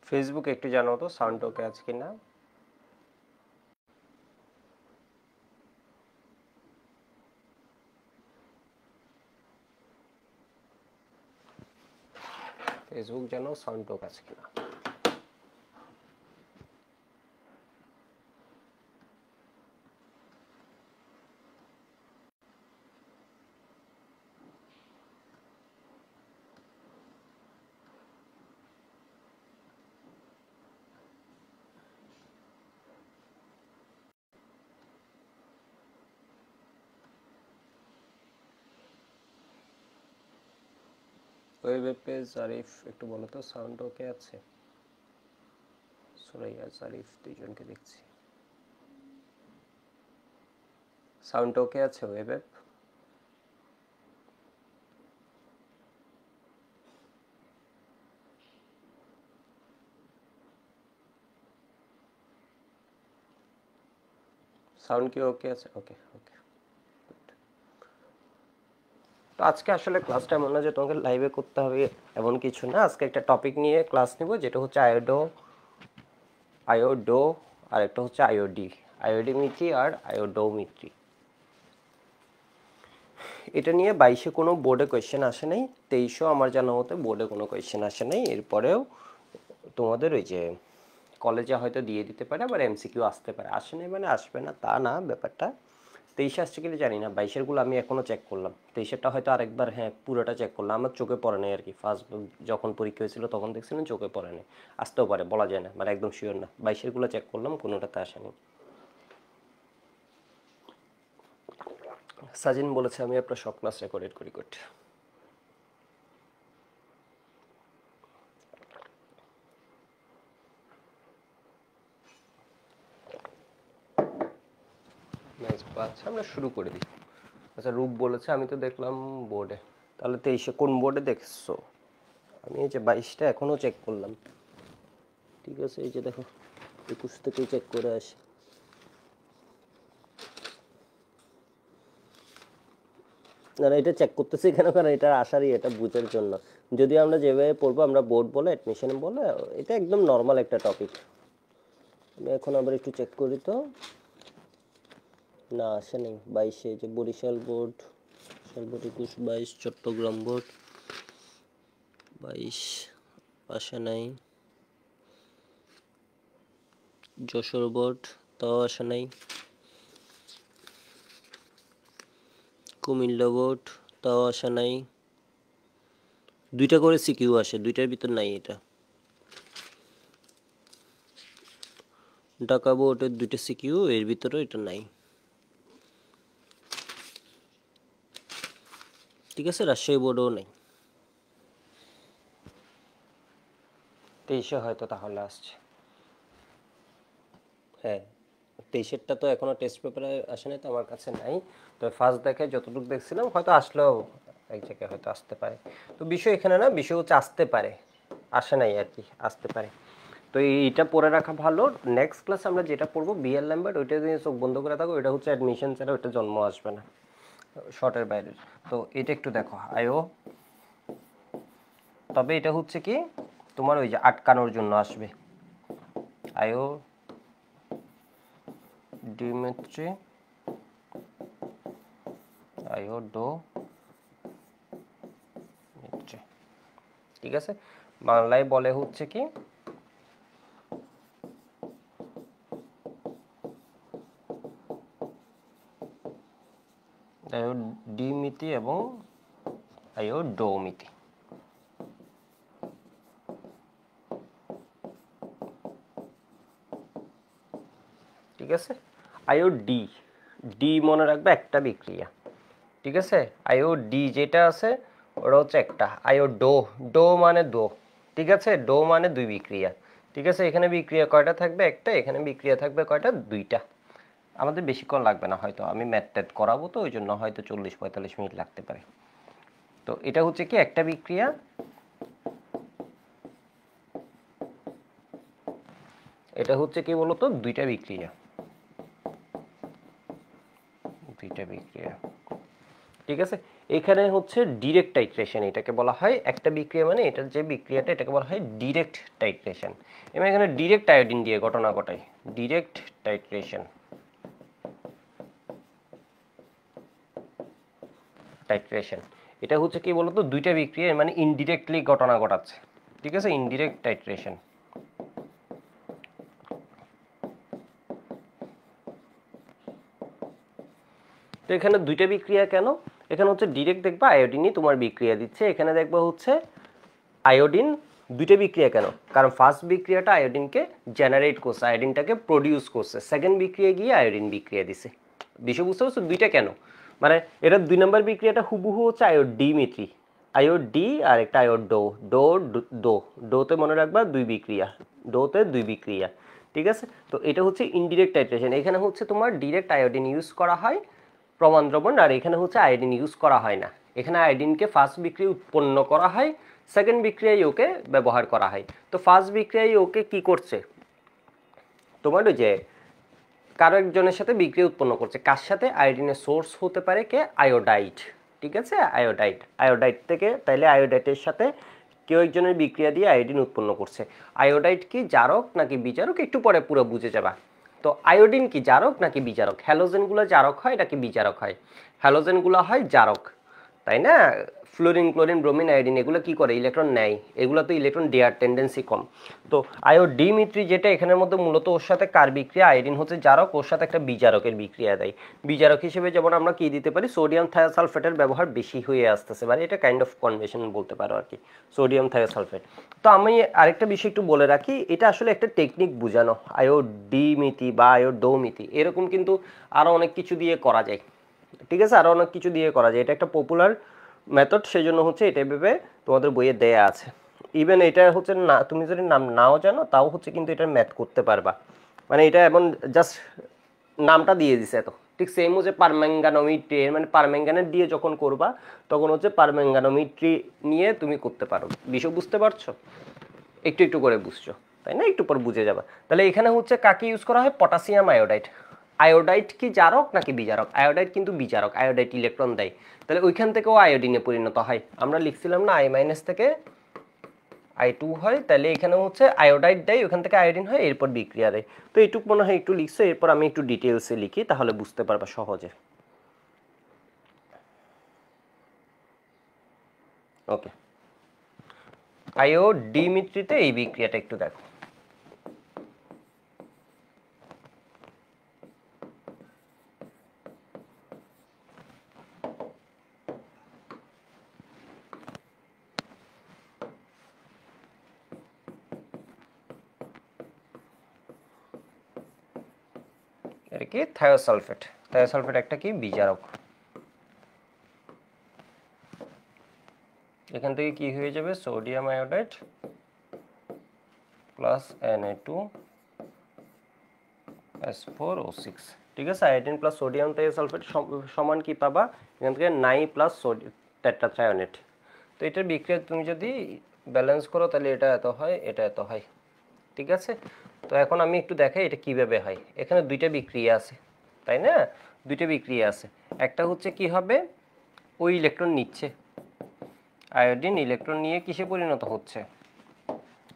ফেসবুকে একটু জানাও তো সাউন্ড ওকে আছে কিনা। ফেসবুক জানাও সাউন্ড ওকে আছে কিনা। ওয়েব পেজ আরিফ একটু বলো তো সাউন্ড ওকে আছে। সুরাইয়া আরিফ দুইজনকে দেখছি। সাউন্ড ওকে আছে ওয়েব অ্যাপ। সাউন্ড কি ওকে আছে? ওকে ওকে। তো আজকে আসলে ক্লাসটা এমন না যে তোমাকে লাইভে করতে হবে এমন কিছু না। আজকে একটা টপিক নিয়ে ক্লাস নিব, যেটা হচ্ছে আয়োডো আর একটা হচ্ছে আয়োডিমিত্রি আর আয়োডোমিত্রি। এটা নিয়ে 22-এ কোনো বোর্ডে কোয়েশ্চেন আসে নাই, 23-এও আমার জানা মতে বোর্ডে কোনো কোয়েশ্চেন আসে নাই। এরপরেও তোমাদের ওই যে কলেজে হয়তো দিয়ে দিতে পারে, আবার এমসিকিউ আসতে পারে। আসে নাই মানে আসবে না তা না ব্যাপারটা। 23-এ আসছে কিনা জানি না, 22-এরগুলো আমি এখনও চেক করলাম। 23-এরটা হয়তো আরেকবার হ্যাঁ পুরোটা চেক করলাম, আমার চোখে পড়ে নাই আর কি। ফার্স্ট যখন পরীক্ষা হয়েছিল তখন দেখছিলাম, চোখে পড়ে নাই। আসতেও পারে, বলা যায় না, মানে একদম শিওর না। 22-এরগুলো চেক করলাম, কোনোটাতে আসেনি। সাজিন বলেছে আমি আপনার সব ক্লাস রেকর্ড করি করতে। আচ্ছা আমরা শুরু করে দিই। আচ্ছা রূপ বলেছে আমি তো দেখলাম বোর্ডে, তাহলে 23-এ কোন বোর্ডে দেখছো? আমি এই যে 22টা এখনও চেক করলাম। ঠিক আছে, এই যে দেখো 21 থেকেই চেক করে আসি। না এটা চেক করতেছি কেন, কারণ এটা আসারই এটা বুঝার জন্য। যদি আমরা যেভাবে পড়বো, আমরা বোর্ড বলে অ্যাডমিশন বলে, এটা একদম নর্মাল একটা টপিক। আমি এখন আবার একটু চেক করি তো। না আসে নেই 22-এ, যে বরিশাল বোর্ড, 21, 22 চট্টগ্রাম বোর্ড 22 আসে নাই। যশোর বোর্ড তাও আসে নাই। কুমিল্লা বোর্ড তাও আসে নাই। দুইটা করে সিকিউ আসে, দুইটার ভিতর নাই এটা। ঢাকা বোর্ডের দুইটা সিকিউ, এর ভিতরে এটা নাই। ঠিক আছে, রাজশাহী বোর্ডও নাই। 23-এ হয়তো তাহলে আসছে। হ্যাঁ 23-এরটা তো এখনো টেস্ট পেপারে আসে নাই, তো আমার কাছে নাই। তো ফার্স্ট দেখে যতটুকু দেখছিলাম হয়তো আসলেও এক জায়গায় হয়তো আসতে পারে। তো বিষয় এখানে না, বিষয় হচ্ছে আসতে পারে, আসে নাই আর কি, আসতে পারে। তো এইটা পড়ে রাখা ভালো। নেক্সট ক্লাসে আমরা যেটা পড়বো বিএল ল্যাম্বার্ট, ওইটা দিয়ে চোখ বন্ধ করে থাকো। এটা হচ্ছে অ্যাডমিশন ছাড়া ওইটা জন্ম আসবে না, শর্টের বাইরে। তো এটা একটু দেখো আয়ো, তবে এটা হচ্ছে কি তোমার ওই যে আটকানোর জন্য আসবে। আয়ো ডিমেট্রি আয়োডোমেট্রি, ঠিক আছে। বাংলায় বলে হচ্ছে কি আয়োডিমিতি এবং আয়োডোমিতি। ঠিক আছে, আয়োডি, ডি মনে রাখবে একটা বিক্রিয়া। ঠিক আছে, আয়োডি যেটা আছে ওটা হচ্ছে একটা। আয়োডো, ডো মানে দো। ঠিক আছে, ডো মানে দুই বিক্রিয়া। ঠিক আছে, এখানে বিক্রিয়া কয়টা থাকবে? একটা। এখানে বিক্রিয়া থাকবে কয়টা? দুইটা। আমাদের বেশিক্ষণ লাগবে না, হয়তো আমি ম্যাথ ট্যাথ করাবো তো ওই জন্য হয়তো 40-45 মিনিট লাগতে পারে। তো এটা হচ্ছে কি একটা বিক্রিয়া, এটা হচ্ছে কি বলতো দুইটা বিক্রিয়া, দুইটা বিক্রিয়া। ঠিক আছে, এখানে হচ্ছে ডিরেক্ট টাইট্রেশন এটাকে বলা হয়। একটা বিক্রিয়া মানে এটার যে বিক্রিয়াটা এটাকে বলা হয় ডিরেক্ট টাইট্রেশন। এবং এখানে ডিরেক্ট আয়োডিন দিয়ে ঘটনা ঘটায়, ডিরেক্ট টাইট্রেশন। টাইট্রেশন এটা হচ্ছে কি বলতো, দুইটা বিক্রিয়া মানে ইনডিরেক্টলি ঘটনা ঘটাচ্ছে। ঠিক আছে, ইনডিরেক্ট টাইট্রেশন। তো এখানে দুইটা বিক্রিয়া কেন, এখানে হচ্ছে ডিরেক্ট দেখবা আয়োডিনই তোমার বিক্রিয়া দিচ্ছে, এখানে দেখবা হচ্ছে আয়োডিন। দুইটা বিক্রিয়া কেন, কারণ ফার্স্ট বিক্রিয়াটা আয়োডিনকে জেনারেট করছে, আয়োডিনটাকে প্রডিউস করছে, সেকেন্ড বিক্রিয়া গিয়ে আয়োডিন বিক্রিয়া দিছে। বিষয় বুঝতে পারছো দুইটা কেন, মানে এটা 2 নম্বর বিক্রিয়াটা হুবহু হচ্ছে আয়োডিমিত্রি, আয়োডি আর একটা আয়োডো, ডো ডো, ডোতে মনে রাখবা 2 বিক্রিয়া, ডোতে 2 বিক্রিয়া। ঠিক আছে, তো এটা হচ্ছে ইনডিরেক্ট টাইট্রেশন। এখানে হচ্ছে তোমার ডিরেক্ট আয়োডিন ইউজ করা হয় প্রমাণ দ্রবণ, আর এখানে হচ্ছে আয়োডিন ইউজ করা হয় না। এখানে আয়োডিনকে ফার্স্ট বিক্রিয়া উৎপন্ন করা হয়, সেকেন্ড বিক্রিয়ায় ওকে ব্যবহার করা হয়। তো ফার্স্ট বিক্রিয়ায় ওকে কি করছে, তোমার ওই যে কারো একজনের সাথে বিক্রিয়া উৎপন্ন করছে, কার সাথে, আয়োডিনের সোর্স হতে পারে কে, আয়োডাইড। ঠিক আছে, আয়োডাইড, আয়োডাইড থেকে, তাইলে আয়োডাইটের সাথে কেউ একজনের বিক্রিয়া দিয়ে আয়োডিন উৎপন্ন করছে। আয়োডাইড কি জারক নাকি বিজারক একটু পরে পুরো বুঝে যাবা। তো আয়োডিন কি জারক নাকি বিজারক, হ্যালোজেনগুলো জারক হয় নাকি বিজারক হয়, হ্যালোজেনগুলো হয় জারক, তাই না। ফ্লোরিন, ক্লোরিন, ব্রোমিন, আয়োডিন এগুলো কি করে, ইলেকট্রন নেয়, এগুলো তো ইলেকট্রন দেওয়ার টেন্ডেন্সি কম। তো আয়োডিমিত্রি যেটা এখানের মধ্যে মূলত ওর সাথে কার বিক্রিয়া, আয়োডিন হচ্ছে জারক, ওর সাথে একটা বিজারকের বিক্রিয়া দেয়। বিজারক হিসেবে যেমন আমরা কি দিতে পারি, সোডিয়াম থায়োসালফেটের ব্যবহার বেশি হয়ে আসতেছে, মানে এটা কাইন্ড অফ কনভেনশন বলতে পারো আর কি, সোডিয়াম থায়োসালফেট। তো আমি আরেকটা বিষয় একটু বলে রাখি, এটা আসলে একটা টেকনিক বোঝানো, আয়োডিমিতি বা আয়োডোমিতি, এরকম কিন্তু আরো অনেক কিছু দিয়ে করা যায়। ঠিক আছে, আরো অনেক কিছু দিয়ে করা যায়, এটা একটা পপুলার মেথড, সেজন্য হচ্ছে এটা ভেবে তোমাদের বইয়ে দেয়া আছে। ইভেন এটা হচ্ছে না, তুমি যদি নাম নাও জানো তাও হচ্ছে কিন্তু এটা ম্যাথ করতে পারবা, মানে এটা এমন জাস্ট নামটা দিয়ে দিছে এত। ঠিক সেম হচ্ছে পারম্যাঙ্গানোমিট্রি, মানে পারম্যাঙ্গানেট দিয়ে যখন করবা তখন হচ্ছে পারম্যাঙ্গানোমিট্রি নিয়ে তুমি করতে পারো। বিষয় বুঝতে পারছো, একটু একটু করে বুঝছো, তাই না, একটু পর বুঝে যাবা। তাহলে এখানে হচ্ছে কাকে ইউজ করা হয়, পটাশিয়াম আয়োডাইড। আয়োডাইড কি জারক নাকি বিজারক, আয়োডাইড কিন্তু বিজারক, আয়োডাইড ইলেকট্রন দেয়, তাহলে ওইখান থেকেও আয়োডিনে পরিণত হয়। আমরা লিখছিলাম না আই মাইনাস থেকে I2 হয়, তাহলে এখানে হচ্ছে আয়োডাইড দেয়, ওখান থেকে আয়োডিন হয়, এরপর বিক্রিয়া দেয়। তো এইটুক মনে হয় একটু লিখছো, এরপর আমি একটু ডিটেলসে লিখি, তাহলে বুঝতে পারবা সহজে। ওকে, আয়োডিমিত্রিতে এই বিক্রিয়াটা একটু দেখো। এটা কি থায়োসালফেট, থায়োসালফেট একটা কি বিজারক, এখান থেকে কি হয়ে যাবে, সোডিয়াম আয়োডাইড প্লাস Na2S4O6। ঠিক আছে, আয়োডিন প্লাস সোডিয়াম থায়োসালফেট সমান কি পাবা, এখান থেকে নাই প্লাস টেট্রাথ্রায়োনেট। তো এটার বিক্রিয়া তুমি যদি ব্যালেন্স করো তাহলে এটা এত হয়, এটা এত হয়। ঠিক আছে, তো এখন আমি একটু দেখাই এটা কিভাবে হয়। এখানে দুইটা বিক্রিয়া আছে, তাই না, দুইটা বিক্রিয়া আছে। একটা হচ্ছে কি হবে, ওই ইলেকট্রন নিচ্ছে, আয়োডিন ইলেকট্রন নিয়ে কিসে পরিণত হচ্ছে,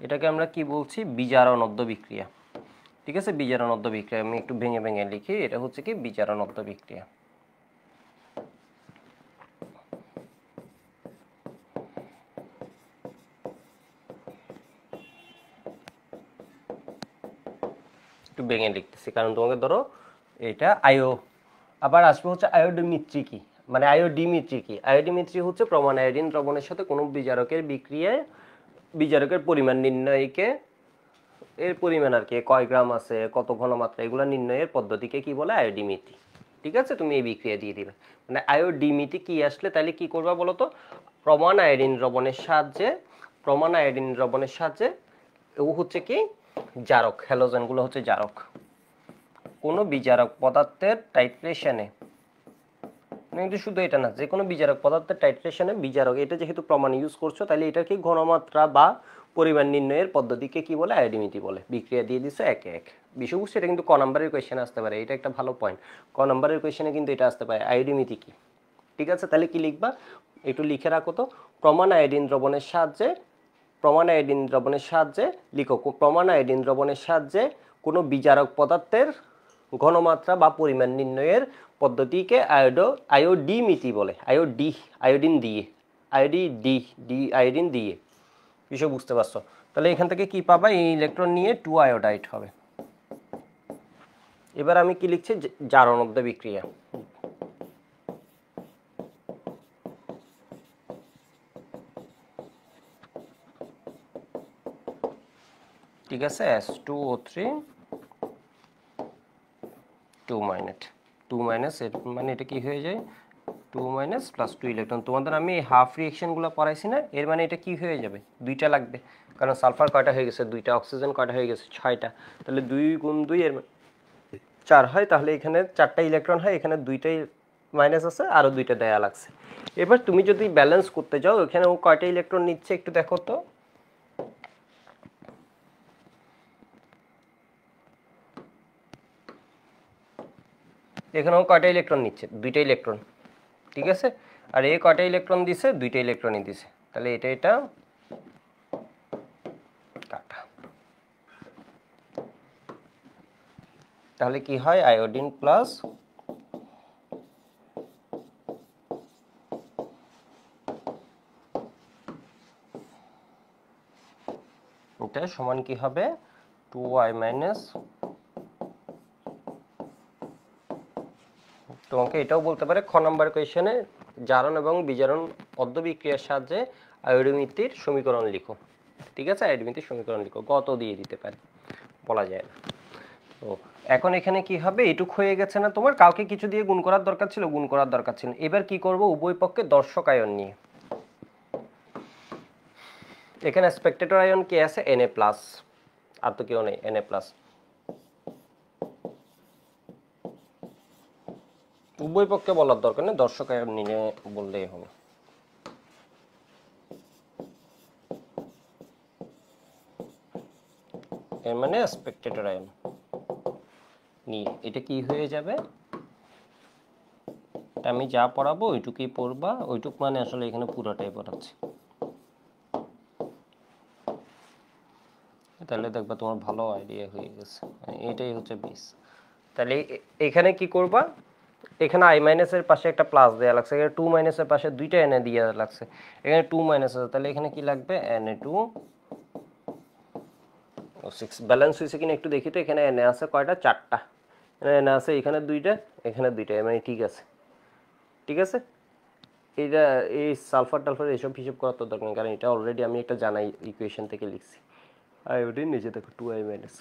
এটাকে আমরা কি বলছি, বিজারণোদ্য বিক্রিয়া। ঠিক আছে, বিজারণোদ্য বিক্রিয়া, আমি একটু ভেঙে ভেঙে লিখি, এটা হচ্ছে কি বিজারণোদ্য বিক্রিয়া। একটু ভেঙে লিখতেছি কারণ তোমাকে ধরো এটা আবার আসবে হচ্ছে আয়োডিমিত্রি কি, মানে আয়োডিমিত্রি কি, আয়োডিমিত্রি হচ্ছে প্রমাণ আয়োডিন দ্রবণের সাথে কোনো বিজারকের বিক্রিয়ায় বিজারকের পরিমাণ নির্ণয়কে, এর পরিমাণ আর কি, কয় গ্রাম আছে, কত ঘনমাত্রা, এগুলো নির্ণয়ের পদ্ধতিকে কি বলে, আয়োডিমিতি। ঠিক আছে, তুমি এই বিক্রিয়া দিয়ে দিবে, মানে আয়োডিমিতি কি আসলে তাহলে কি করবা বলো তো, প্রমাণ আয়োডিন দ্রবণের সাহায্যে, প্রমাণ আয়োডিন দ্রবণের সাহায্যে ও হচ্ছে কি জারক, হ্যালোজেনগুলো হচ্ছে জারক। কোনো বিজারক পদার্থের টাইট্রেশনে, কিন্তু শুধু এটা না, যে কোনো বিজারক পদার্থের টাইট্রেশনে বিজারক, এটা যেহেতু প্রমাণ ইউজ করছো তাহলে এটা কি ঘনমাত্রা বা পরিমাণ নির্ণয়ের পদ্ধতিকে কি বলে, আয়োডিমিতি বলে। বিক্রিয়া দিয়ে দিচ্ছে একে এক। বিষয় বুঝছো, এটা কিন্তু ক নাম্বারের কোয়েশ্চেনে আসতে পারে, এটা একটা ভালো পয়েন্ট, ক নাম্বারের কোয়েশ্চেনে কিন্তু এটা আসতে পারে, আয়োডিমিতি কি। ঠিক আছে, তাহলে কি লিখবা একটু লিখে রাখো তো। প্রমাণ আয়োডিন দ্রবণের সাহায্যে, প্রমাণ আয়োডিন দ্রবণের সাহায্যে লিখো, প্রমাণ আয়োডিন দ্রবণের সাহায্যে কোনো বিজারক পদার্থের ঘনমাত্রা বা পরিমাণ নির্ণয়ের পদ্ধতিকে আয়োডিমিতি বলে। আয়োডিন দিয়ে, আয়োডিন দিয়ে, কিছু বুঝতে পারছো? তাহলে এখান থেকে কি পাবা, এই ইলেকট্রন নিয়ে 2 আয়োডাইড হবে। এবার আমি কি লিখছি, জারণোদ্দ বিক্রিয়া। ঠিক আছে, S2O3 2 মাইনাস এর মানে এটা কি হয়ে যায় 2 মাইনাস প্লাস 2 ইলেকট্রন। তোমাদের আমি হাফ রিঅ্যাকশনগুলো পড়াইছি না, এর মানে এটা কি হয়ে যাবে, দুইটা লাগবে, কারণ সালফার কয়টা হয়ে গেছে, দুইটা, অক্সিজেন কয়টা হয়ে গেছে, 6টা। তাহলে 2 গুণ 2 এর 4 হয়, তাহলে এখানে 4টা ইলেকট্রন হয়, এখানে 2টাই মাইনাস আছে, আরও 2টা দেয়া লাগছে। এবার তুমি যদি ব্যালেন্স করতে যাও, এখানে ও কয়টা ইলেকট্রন নিচ্ছে একটু দেখো তো। এখানেও কয়টা ইলেকট্রন নিচ্ছে, 2টা ইলেকট্রন, ঠিক আছে। আর এই কয়টা ইলেকট্রন দিছে, 2টা ইলেকট্রনই দিছে, তাহলে এটা কাটা। তাহলে কি হয়, আয়োডিন প্লাস এটা সমান কি হবে 2y মাইনাস, তোমাকে এটাও বলতে পারে খ নাম্বার কোয়েশ্চেনে জারণ এবং বিজারণ অর্ধবিক্রিয়ার সাহায্যে আয়োডিমিতির সমীকরণ লিখো। ঠিক আছে, আয়োডিমিতির সমীকরণ লিখো, গত দিয়ে দিতে পারে, বলা যায় না। তো এখন এখানে কি হবে, এটুক হয়ে গেছে না, তোমার কাউকে কিছু দিয়ে গুণ করার দরকার ছিল, গুণ করার দরকার ছিল। এবার কি করব, উভয় পক্ষে দর্শক আয়ন নিয়ে। এখানে স্পেকটেটর আয়ন কি আছে, Na+, আর তো কেউ নেই, Na+। উভয় পক্ষে বলার দরকার নেই, দর্শক আয়ন নিয়ে বললেই হবে। এর মানে স্পেকটেটর আয়ন নিয়ে এটা কি হয়ে যাবে, আমি যা পড়াবো ওইটুকুই পড়বা, ওইটুক মানে আসলে এখানে পুরোটাই পড়াচ্ছি, তাহলে দেখবা তোমার ভালো আইডিয়া হয়ে গেছে। এটাই হচ্ছে বেস। তাহলে এখানে কি করবা, এখানে i মাইনাসের পাশে একটা প্লাস দেয়া লাগছে, এখানে 2 মাইনাসের পাশে দুইটা Na দিয়ে লাগছে, এখানে 2 মাইনাস আছে, তাহলে এখানে কি লাগবে Na2O6। ব্যালেন্স হয়েছে কিনা একটু দেখি তো, এখানে Na আছে কয়টা, 4টা, এখানে Na আছে, এখানে 2টা, এখানে 2টা, মানে ঠিক আছে। ঠিক আছে, এটা এই সালফার টালফার এসব হিসাব করার তো দরকার নেই, কারণ এটা অলরেডি আমি একটা জানাই ইকুয়েশন থেকে লিখছি। আয়োডিন নিচে দেখো 2i মাইনাস।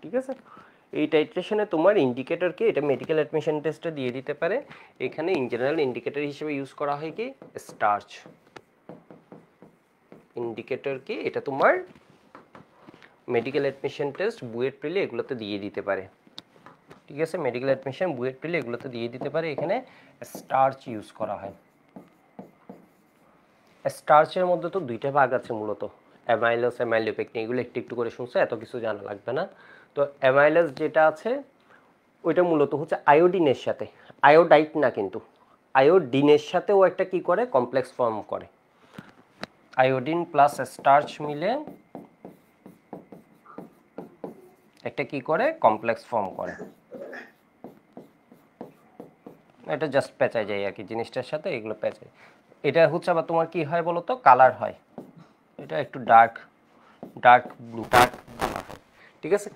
ঠিক আছে, এই টাইট্রেশনে তোমার ইন্ডিকেটরকে, এটা মেডিকেল অ্যাডমিশন টেস্টে দিয়ে দিতে পারে। এখানে ইন জেনারেল ইন্ডিকেটর হিসেবে ইউজ করা হয় কি, স্টার্চ ইন্ডিকেটর কি, এটা তোমার মেডিকেল অ্যাডমিশন টেস্ট, বুয়েট প্রিলি এগুলোতে দিয়ে দিতে পারে। ঠিক আছে, মেডিকেল অ্যাডমিশন, বুয়েট প্রিলি এগুলোতে দিয়ে দিতে পারে। এখানে স্টার্চ ইউজ করা হয়। স্টার্চের মধ্যে তো দুইটা ভাগ আছে মূলত, অ্যামাইলোস, অ্যামাইলোপেকটিন, এগুলো একটু একটু করে শুনছো, এত কিছু জানা লাগবে না। তো অ্যামাইলোস যেটা আছে ওইটা মূলত হচ্ছে আয়োডিনের সাথে, আয়োডাইট না কিন্তু, আয়োডিনের সাথে ও একটা কি করে, কমপ্লেক্স ফর্ম করে। আয়োডিন প্লাস স্টার্চ মিলে একটা কি করে, কমপ্লেক্স ফর্ম করে। এটা জাস্ট পেঁচায় যায় আর কি, জিনিসটার সাথে এগুলো পেঁচায়। এটা হচ্ছে আবার তোমার কি হয় বলো তো, কালার হয়, এটা একটু ডার্ক ব্লু, ডার্ক কালার হয়। ঠিক আছে,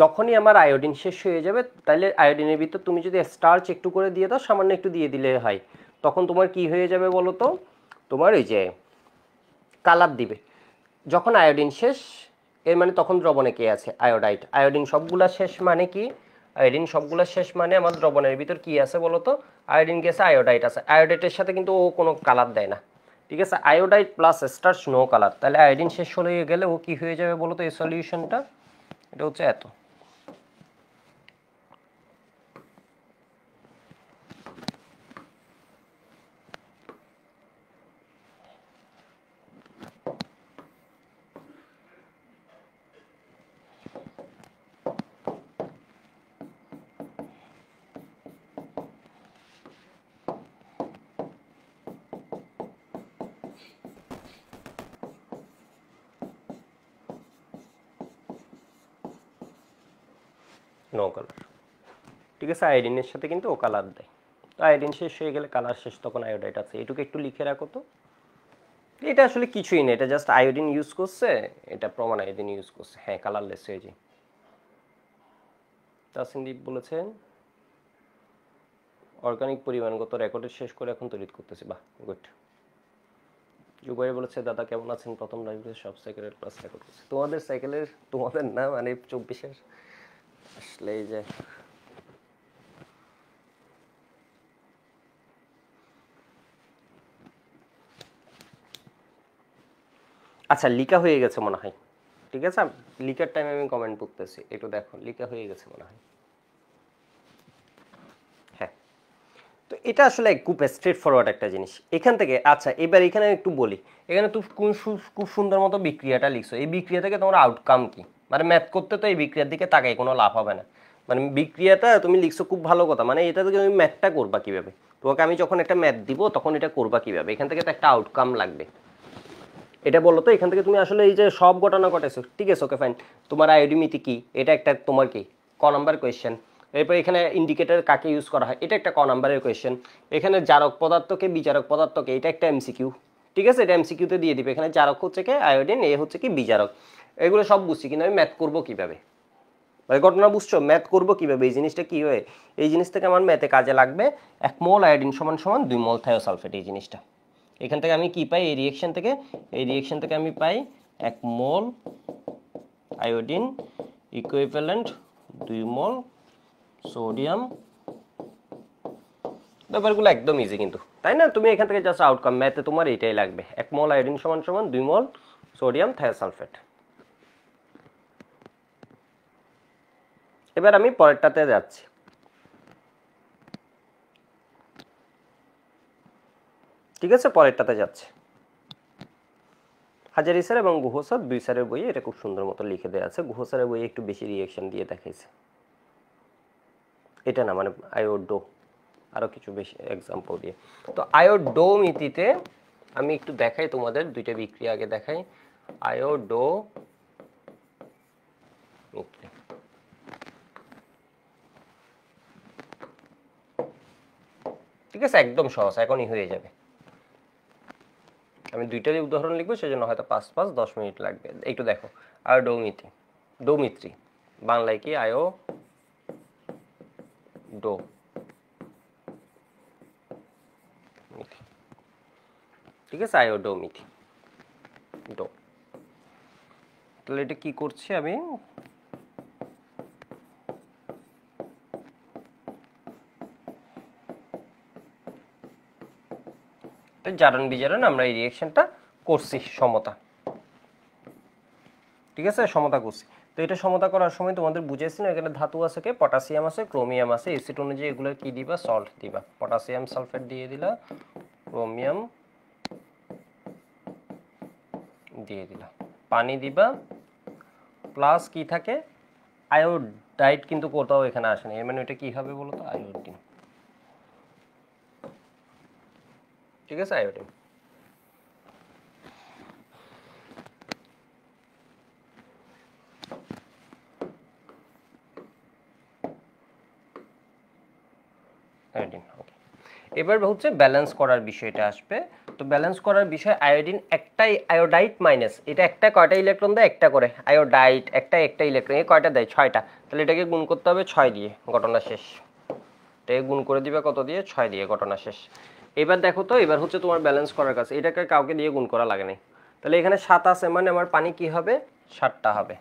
যখনই আমার আয়োডিন শেষ হয়ে যাবে, তাহলে আয়োডিনের ভিতর তুমি যদি স্টার্চ একটু করে দিয়ে দাও, সামান্য একটু দিয়ে দিলে হয়, তখন তোমার কি হয়ে যাবে বলো তো, তোমার ওই যে কালার দিবে। যখন আয়োডিন শেষ, এর মানে তখন দ্রবণে কে আছে, আয়োডাইট। আয়োডিন সবগুলা শেষ মানে কি, আয়োডিন সবগুলা শেষ মানে আমার দ্রবণের ভিতর কি আছে বলো তো, আয়োডিন গেছে, আয়োডাইট আছে। আয়োডাইটের সাথে কিন্তু ও কোনো কালার দেয় না। ঠিক আছে, iodide plus starch no colour, তাহলে আয়োডিন শেষ হয়ে গেলে ও কি হয়ে যাবে বলো তো, এই সলিউশনটা, এটা হচ্ছে এত। No colour. ঠিক আছে, আয়োডিনের সাথে কিন্তু ও কালার দেয়। তো আয়োডিন শেষ হয়ে গেলে কালার শেষ, তখন আয়োডাইড আছে। এটুকু একটু লিখে রাখো তো। এটা আসলে কিছুই না, এটা জাস্ট আয়োডিন ইউজ করছে, এটা প্রমাণ আয়োডিন ইউজ করছে। হ্যাঁ, কালারলেস হয়ে যায়। তাসিনদীপ বলেছেন অর্গানিক পরিমাণগত রেকর্ডের শেষ করে এখন তৈরি করতেছি। বাহ, গুড। জুবাই বলেছে দাদা কেমন আছেন, প্রথম লাইভে সব সাইকেলের ক্লাস রেকর্ড করছে। তোমাদের সাইকেলের, তোমাদের না মানে 24-এর আসলে এই যে আচ্ছা লিকা হয়ে গেছে মনে হয়। ঠিক আছে, লিকার টাইমে আমি কমেন্ট করতেছি, একটু দেখো লিকা হয়ে গেছে মনে হয়। হ্যাঁ, তো এটা আসলে খুব স্ট্রেট ফরওয়ার্ড একটা জিনিস এখান থেকে। আচ্ছা এবার এখানে একটু বলি, এখানে তুমি খুব সুন্দর মতো বিক্রিয়াটা লিখছো, এই বিক্রিয়া থেকে তোমার আউটকাম কি? মানে ম্যাথ করতে তো এই বিক্রিয়ার দিকে তাকাই কোনো লাভ হবে না। মানে বিক্রিয়াটা তুমি লিখছো খুব ভালো কথা, মানে এটা থেকে তুমি ম্যাথটা করবা কিভাবে? তোমাকে আমি যখন একটা ম্যাথ দিব তখন এটা করবা কিভাবে? এখান থেকে তো একটা আউটকাম লাগবে। এটা বলো তো, এখান থেকে তুমি আসলে এই যে সব ঘটনা ঘটাইছো, ঠিক আছে ওকে ফাইন। তোমার আয়োডিমিতি কি, এটা একটা তোমার কি ক নাম্বার কোয়েশ্চেন। এরপর এখানে ইন্ডিকেটর কাকে ইউজ করা হয়, এটা একটা ক নাম্বারের কোয়েশ্চেন। এখানে জারক পদার্থকে বিজারক পদার্থকে, এটা একটা এমসিকিউ। ঠিক আছে, এটা এমসিকিউতে দিয়ে দিবে। এখানে জারক হচ্ছে কি আয়োডিন, এ হচ্ছে কি বিজারক। এগুলো সব বুঝছি, কিন্তু আমি ম্যাথ করবো কিভাবে? মানে ঘটনা বুঝছো, ম্যাথ করবো কিভাবে? এই জিনিসটা কি হয়, এই জিনিস থেকে আমার ম্যাথে কাজে লাগবে 1 মোল আয়োডিন সমান সমান 2 মোল থায়োসালফেট। এই জিনিসটা এখান থেকে আমি কি পাই, এই রিঅ্যাকশন থেকে, এই রিঅ্যাকশন থেকে আমি পাই 1 মোল আয়োডিন ইকুইভ্যালেন্ট 2 মোল সোডিয়াম। ব্যাপারগুলো একদম ইজি কিন্তু, তাই না? তুমি এখান থেকে জাস্ট আউটকাম, ম্যাথে তোমার এটাই লাগবে, 1 মোল আয়োডিন সমান সমান 2 মোল সোডিয়াম থায়োসালফেট। এবার আমি পরেরটাতে যাচ্ছি। ঠিক আছে, পরেরটাতে যাচ্ছে। হাজারি স্যার এবং গুহ স্যার, দুই স্যারের বইয়ে এটা খুব সুন্দর মতো লিখে দেওয়া আছে। গুহ স্যারের বইয়ে একটু বেশি রিঅ্যাকশন দিয়ে দেখাইছে। এটা না, মানে আয়োডো আরো কিছু বেশি এক্সাম্পল দিয়ে। তো আয়োডো মিতিতে আমি একটু দেখাই তোমাদের, দুইটা বিক্রিয়া আগে দেখাই। আয়োডো মিত্রি, ঠিক আছে, একদম সহজ, এখনই হয়ে যাবে। আমি দুইটারই উদাহরণ লিখবো, সেজন্য হয়তো 5-10 মিনিট লাগবে। একটু দেখো, আয়োডো মিত্রি, ডৌমিত্রি বাংলায় কি, আয়ো ডো। ঠিক আছে, আয়োডো মিথি ডো। তাহলে এটা কি করছি আমি, জারণ বিজারণ আমরা এই রিঅ্যাকশনটা করছি সমতা। ঠিক আছে, সমতা করছি। তো এটা সমতা করার সময় তোমাদের বুঝেছি না, এখানে ধাতু আছে, কে পটাশিয়াম আছে, ক্রোমিয়াম আছে, এসিড অনুযায়ী এগুলো কি দিবা, সল্ট দিবা। পটাশিয়াম সালফেট দিয়ে দিলা, ক্রোমিয়াম দিয়ে দিলা, পানি দিবা, প্লাস কি থাকে আয়োডাইড, কিন্তু কোথাও এখানে আসে না, এর মানে এটা কি হবে বলো তো, আয়োডিন। ঠিক আছে, আয়োডিন। আয়োডিন, ওকে। এবার হচ্ছে ব্যালেন্স করার বিষয়টা আসবে। তো ব্যালেন্স করার বিষয়, আয়োডিন একটাই, আয়োডাইট মাইনাস এটা একটা কয়টা ইলেকট্রন দেয়, একটা করে। আয়োডাইট একটা ইলেকট্রন, এই কয়টা দেয়, 6টা। তাহলে এটাকে গুণ করতে হবে 6 দিয়ে, ঘটনা শেষ। এটাকে গুণ করে দিবে কত দিয়ে, 6 দিয়ে, ঘটনা শেষ। এবার দেখো তো, এবার হচ্ছে তোমার ব্যালেন্স করার কাছে, এটাকে কাউকে দিয়ে গুণ করা লাগে নাই। তাহলে এখানে 7 আছে, মানে আমার পানি কি হবে, 7টা হবে।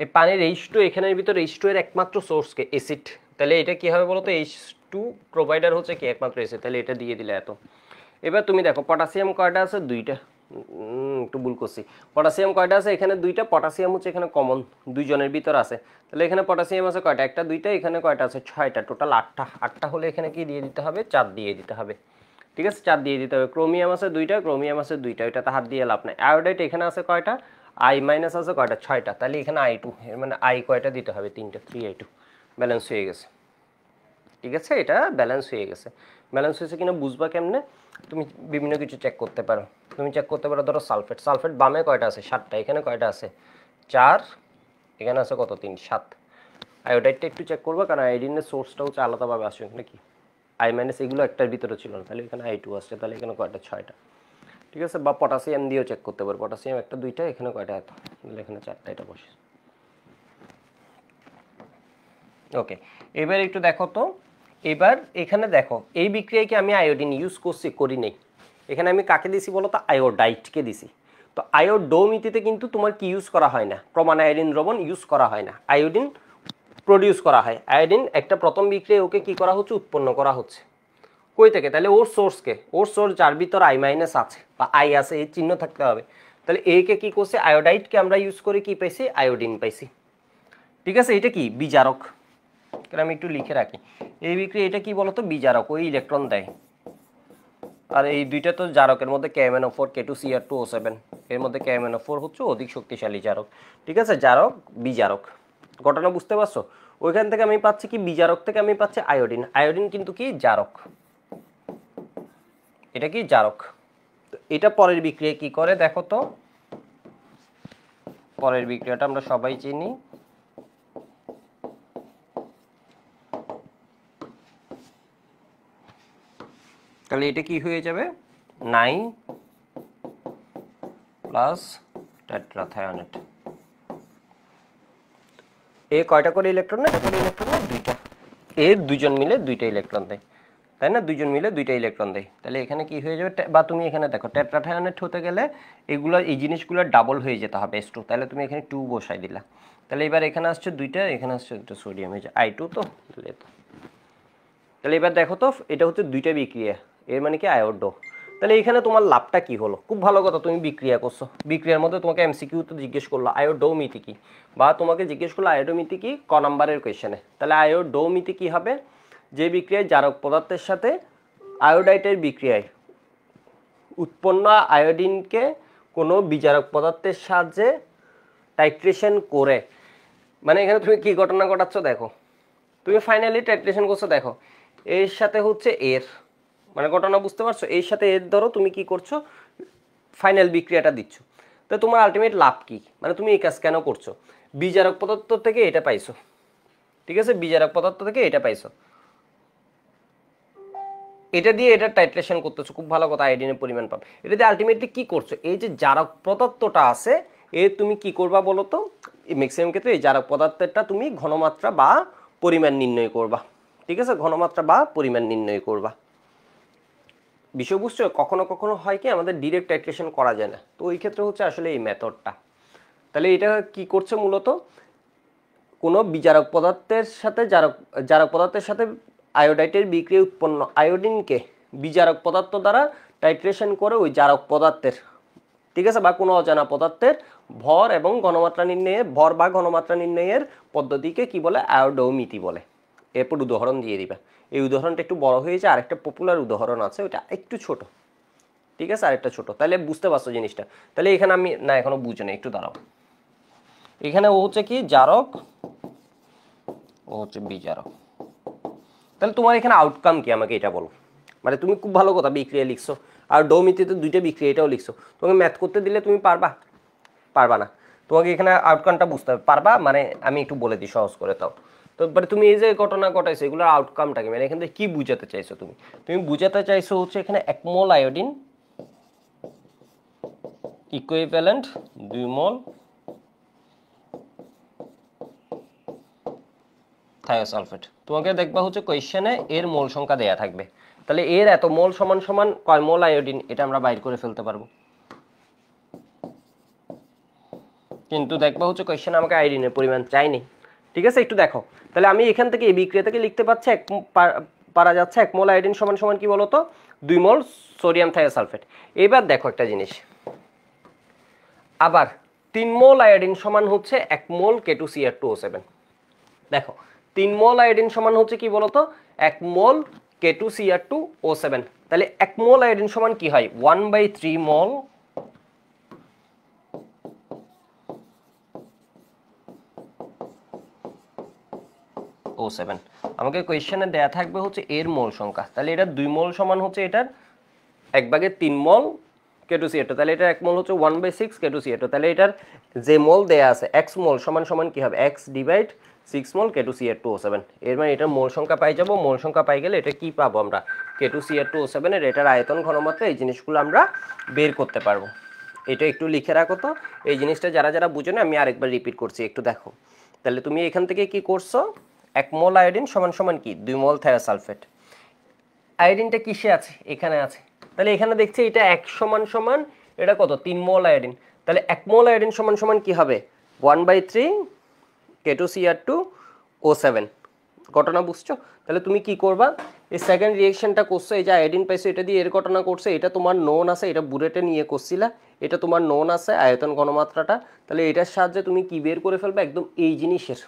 এই পানির H2, এখানের ভিতরে H2 এর একমাত্র সোর্স কে, অ্যাসিড। তাহলে এটা কি হবে বলতো, H2 প্রোভাইডার হচ্ছে কি, একমাত্র অ্যাসিড। তাহলে এটা দিয়ে দিলে এত। এবার তুমি দেখো পটাশিয়াম কয়টা আছে, 2টা। একটু ভুল করছি, পটাশিয়াম কয়টা আছে, এখানে 2টা। পটাশিয়াম হচ্ছে এখানে কমন, দুইজনের ভিতর আছে। তাহলে এখানে পটাশিয়াম আছে কয়টা, একটা 2টা, এখানে কয়টা আছে, 6টা, টোটাল 8টা। 8টা হলে এখানে কি দিয়ে দিতে হবে, 4 দিয়ে দিতে হবে। ঠিক আছে, 4 দিয়ে দিতে হবে। ক্রোমিয়াম আছে 2টা, ক্রোমিয়াম আছে 2টা, ওইটাতে হাত দিয়ে লাভ নাই। আয়োডাইট এখানে আছে কয়টা, আই মাইনাস আছে কয়টা, 6টা। তাহলে এখানে I2, এর মানে আই কয়টা দিতে হবে, 3টা, 3I2। ব্যালেন্স হয়ে গেছে। ঠিক আছে, এটা ব্যালেন্স হয়ে গেছে। ব্যালেন্স হয়েছে কিনা বুঝবা কেমনে, তুমি বিভিন্ন কিছু চেক করতে পারো। তুমি চেক করতে পারো, ধরো সালফেট, সালফেট বামে কয়টা আছে, 7টা, এখানে কয়টা আছে, 4, এখানে আছে কত, 3, 7। আয়োডাইডটা একটু চেক করবো, কারণ আয়োডিনের সোর্সটা হচ্ছে আলাদাভাবে আসে এখানে কি আই মাইনাস, এগুলো একটার ভিতরে ছিল না, তাহলে এখানে I2 আসছে, তাহলে এখানে কয়টা 6টা, ঠিক আছে। বা পটাশিয়াম দিয়েও চেক করতে পারো, পটাশিয়াম একটা 2টা, এখানে কয়টা এত, তাহলে এখানে 4টা, এটা বসে। ওকে, এবার একটু দেখো তো, এবার এখানে দেখো এই বিক্রিয়ায় কি আমি আয়োডিন ইউজ করছি, করি নেই। এখানে আমি কাকে দিছি বলো তো, আয়োডাইটকে দিছি। তো আয়োডোমিতিতে কিন্তু তোমার কি ইউজ করা হয় না, প্রমাণ আয়োডিন দ্রবণ ইউজ করা হয় না, আয়োডিন প্রডিউস করা হয়। আয়োডিন একটা প্রথম বিক্রিয়ায় ওকে কি করা হচ্ছে, উৎপন্ন করা হচ্ছে। কই থেকে, তাহলে ওর সোর্সকে, ওর সোর্স যার ভিতর I মাইনাস আছে বা I আছে, এই চিহ্ন থাকতে হবে। তাহলে এ কে কি করছে, আয়োডাইটকে আমরা ইউজ করে কি পাইছি, আয়োডিন পাইছি, ঠিক আছে। এটা কি বিজারক, আমি একটু লিখে রাখি। এই বিক্রিয়া এটা কি বলতো, বিজারক, ওই ইলেকট্রন দেয়। আর এই দুইটা তো জারকের মধ্যে KMnO4 K2Cr2O7, এর মধ্যে KMnO4 হচ্ছে অধিক শক্তিশালী জারক, ঠিক আছে। জারক বিজারক, ঘটনা বুঝতে পারছো। ওইখান থেকে আমি পাচ্ছি কি, বিজারক থেকে আমি পাচ্ছি আয়োডিন, আয়োডিন কিন্তু কি জারক, এটা কি জারক। তো এটা পরের বিক্রিয়া কি করে দেখো তো, পরের বিক্রিয়াটা আমরা সবাই চিনি, তাহলে এটা কি হয়ে যাবে, 9 প্লাস টেট্রাথায়োনেট। এ কয়টা করে ইলেকট্রন না, এটা করে ইলেকট্রন না, দুইটা। এর দুজন মিলে দুইটা ইলেকট্রন দেয়, তাই না, দুজন মিলে দুইটা ইলেকট্রন দেয়। তাহলে এখানে কি হয়ে যাবে, বা তুমি এখানে দেখো টেট্রাথায়োনেট হতে গেলে এগুলো, এই জিনিসগুলো ডাবল হয়ে যেতে হবে S2, তাহলে তুমি এখানে 2 বসাই দিলা। তাহলে এবার এখানে আসছে দুইটা, এখানে আসছে একটা সোডিয়াম, এই যে I2, তো তাহলে এবার দেখো তো, এটা হচ্ছে দুইটা বিক্রিয়া, এর মানে কি আয়োডো। তাহলে এখানে তোমার লাভটা কি হলো, খুব ভালো কথা, তুমি বিক্রিয়া করছো, বিক্রিয়ার মধ্যে তোমাকে MCQ তো জিজ্ঞেস করলো আয়োডোমিতি কি, বা তোমাকে জিজ্ঞেস করলো আয়োডোমিতি কি ক নাম্বারের কোয়েশ্চেনে। তাহলে আয়োডোমিতি কি হবে, যে বিক্রিয়ায় জারক পদার্থের সাথে আয়োডাইটের বিক্রিয়ায় উৎপন্ন আয়োডিনকে কোনো বিজারক পদার্থের সাহায্যে টাইট্রেশন করে, মানে এখানে তুমি কি ঘটনা ঘটাচ্ছ দেখো, তুমি ফাইনালি টাইট্রেশন করছো, দেখো এর সাথে হচ্ছে এর, মানে ঘটনা বুঝতে পারছো, এর সাথে এর ধরো তুমি কি করছো, ফাইনাল বিক্রিয়াটা দিচ্ছ। তো তোমার আলটিমেট লাভ কি, মানে তুমি এই কাজ কেন করছো, বিজারক পদার্থ থেকে এটা পাইছো, ঠিক আছে, বিজারক পদার্থ থেকে এটা পাইছো, এটা দিয়ে এটা টাইট্রেশন করতেছো, খুব ভালো কথা, আয়োডিনের পরিমাণ পাবে। এটা দিয়ে আলটিমেটলি কি করছো, এই যে জারক পদার্থটা আছে এর তুমি কি করবা বলো তো, ম্যাক্সিমাম ক্ষেত্রে এই জারক পদার্থটা তুমি ঘনমাত্রা বা পরিমাণ নির্ণয় করবা, ঠিক আছে, ঘনমাত্রা বা পরিমাণ নির্ণয় করবা। বিষয় বুঝছো, কখনো কখনো হয় কি আমাদের ডিরেক্ট টাইট্রেশন করা যায় না, তো ওই ক্ষেত্রে হচ্ছে আসলে এই মেথডটা। তাহলে এটা কি করছে মূলত, কোনো বিজারক পদার্থের সাথে জারক পদার্থের সাথে আয়োডাইটের বিক্রিয়া উৎপন্ন আয়োডিনকে বিজারক পদার্থ দ্বারা টাইট্রেশন করে ওই জারক পদার্থের, ঠিক আছে, বা কোনো অজানা পদার্থের ভর এবং ঘনমাত্রা নির্ণয়ের, ভর বা ঘনমাত্রা নির্ণয়ের পদ্ধতিকে কি বলে, আয়োডোমিতি বলে। এরপর উদাহরণ দিয়ে দিবা, এই উদাহরণটা একটু বড় হয়েছে, আরেকটা পপুলার উদাহরণ আছে, ওইটা একটু ছোট, ঠিক আছে, আরেকটা ছোট, তাহলে বুঝতে পারছো জিনিসটা। তাহলে এখানে আমি না, এখনো বুঝে না, একটু দাঁড়াও। এখানে ও হচ্ছে কি জারক, ও হচ্ছে বিজারক, তাহলে তোমার এখানে আউটকাম কি আমাকে এটা বলো। মানে তুমি খুব ভালো কথা বিক্রিয়া লিখছো, আর ডোমিতিতে দুইটা বিক্রিয়া, এটাও লিখছো, তোমাকে ম্যাথ করতে দিলে তুমি পারবা, পারবা না, তোমাকে এখানে আউটকামটা বুঝতে হবে, পারবা মানে আমি একটু বলে দিই সহজ করে, তাও তো মানে তুমি এই যে ঘটনা ঘটাইছো এগুলোর আউটকামটা কি, মানে এখান থেকে কি বুঝাতে চাইছো তুমি, তুমি বুঝাতে চাইছো হচ্ছে এখানে 1 মোল আয়োডিন ইকুইভ্যালেন্ট 2 মোল থায়োসালফেট। তোমাকে দেখবা হচ্ছে কোয়েশ্চেনে এর মোল সংখ্যা দেয়া থাকবে, তাহলে এর এত মোল সমান সমান কয় মোল আয়োডিন, এটা আমরা বাইর করে ফেলতে পারবো। কিন্তু দেখবা হচ্ছে কোয়েশ্চেনে আমাকে আয়োডিনের পরিমাণ চাইনি, ঠিক আছে, একটু দেখো। তাহলে আমি এখান থেকে এই বিক্রিয়া থেকে লিখতে পারছি পারা যাচ্ছে 1 মোল আয়োডিন সমান সমান কি বলতো, 2 মোল সোডিয়াম থায়োসালফেট। এবার দেখো একটা জিনিস, আবার 3 মোল আয়োডিন সমান হচ্ছে 1 মোল K2Cr2O7। দেখো 3 মোল আয়োডিন সমান হচ্ছে কি বলতো, 1 মোল K2Cr2O7। তাহলে 1 মোল আয়োডিন সমান কি হয়, 1/3 মোল O7। আমাকে কোয়েশ্চেনে দেয়া থাকবে হচ্ছে এর মোল সংখ্যা, তাহলে এটা 2 মোল সমান হচ্ছে এটার 1/3 মোল K2Cr2, তাহলে এটা 1 মোল হচ্ছে 1/6 K2Cr2, তাহলে এটার যে মোল দেয়া আছে x মোল সমান সমান কি হবে, x ডিভাইড 6 মোল K2CH2O7 এর মানে এটার মোল সংখ্যা পাই যাব মোল সংখ্যা পাই গেলে এটা কি পাবো আমরা K2CH2O7 এর এটার আয়তন ঘনমাত্রা এই জিনিসগুলো আমরা বের করতে পারবো এটা একটু লিখে রাখো তো এই জিনিসটা যারা যারা বুঝো না আমি আরেকবার রিপিট করছি একটু দেখো তাহলে তুমি এখান থেকে কি করছো 1 মোল আয়োডিন সমান সমান কি 2 মোল থায়োসালফেট আয়োডিনটা কিসে আছে এখানে আছে তাহলে এখানে দেখছি এটা 1 সমান সমান এটা কত 3 মোল আয়োডিন তাহলে 1 মোল আয়োডিন সমান সমান কি হবে 1/3 K2CR2O7 ঘটনা বুঝছো তাহলে তুমি কি করবা এই সেকেন্ড রিঅ্যাকশনটা করছো এই যে আয়োডিন পাইছো এটা দিয়ে এর ঘটনা করছে এটা তোমার নোন আছে এটা বুলেটে নিয়ে করছিলা এটা তোমার নোন আছে আয়তন ঘনমাত্রাটা তাহলে এটার সাহায্যে তুমি কি বের করে ফেলবে একদম এই জিনিসের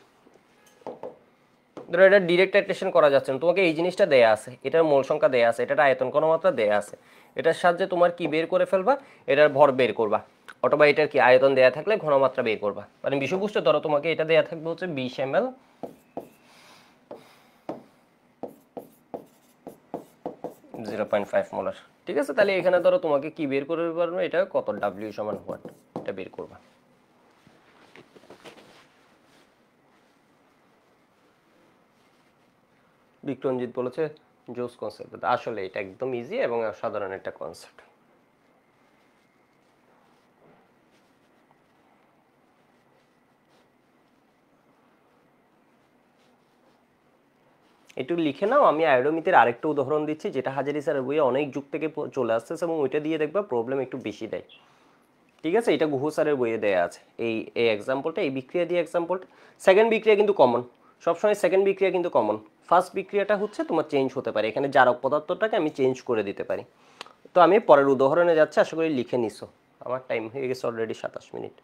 ধরো এটা ডিরেক্ট ইকুয়েশন করা যাচ্ছে না তোমাকে এই জিনিসটা দেয়া আছে এটার মোল সংখ্যা দেয়া আছে এটার আয়তন ঘনমাত্রা দেয়া আছে এটার সাহায্যে তোমার কি বের করে ফেলবা এটার ভর বের করবা অথবা এটার কি আয়তন দেয়া থাকলে ঘনমাত্রা বের করবা মানে বিষয়বস্তু ধরো তোমাকে এটা দেয়া থাকবে হচ্ছে 20 ml 0.5 মোলার ঠিক আছে তাহলে এখানে ধরো তোমাকে কি বের করে পারবে এটা কত W সমান হোয়াট এটা বের করবা বিক্রমজিৎ বলেছে জোস কনসেপ্ট আসলে এটা একদম ইজি এবং সাধারণ একটা কনসেপ্ট একটু লিখে নাও আমি আয়োডোমিথের আরেকটা উদাহরণ দিচ্ছি যেটা হাজারি স্যারের বইয়ে অনেক যুগ থেকে চলে আসছে এবং ওইটা দিয়ে দেখবা প্রবলেম একটু বেশি দেয় ঠিক আছে এটা গুহ স্যারের বইয়ে দেয়া আছে এই এক্সাম্পলটা এই বিক্রিয়া দিয়ে এক্সাম্পলটা সেকেন্ড বিক্রিয়া কিন্তু কমন সবসময় সেকেন্ড বিক্রিয়া কিন্তু কমন ফার্স্ট বিক্রিয়াটা হচ্ছে তোমার চেঞ্জ হতে পারে এখানে জারক পদার্থটাকে আমি চেঞ্জ করে দিতে পারি তো আমি পরের উদাহরণে যাচ্ছি আশা করি লিখে নিছো আমার টাইম হয়ে গেছে অলরেডি 27 মিনিট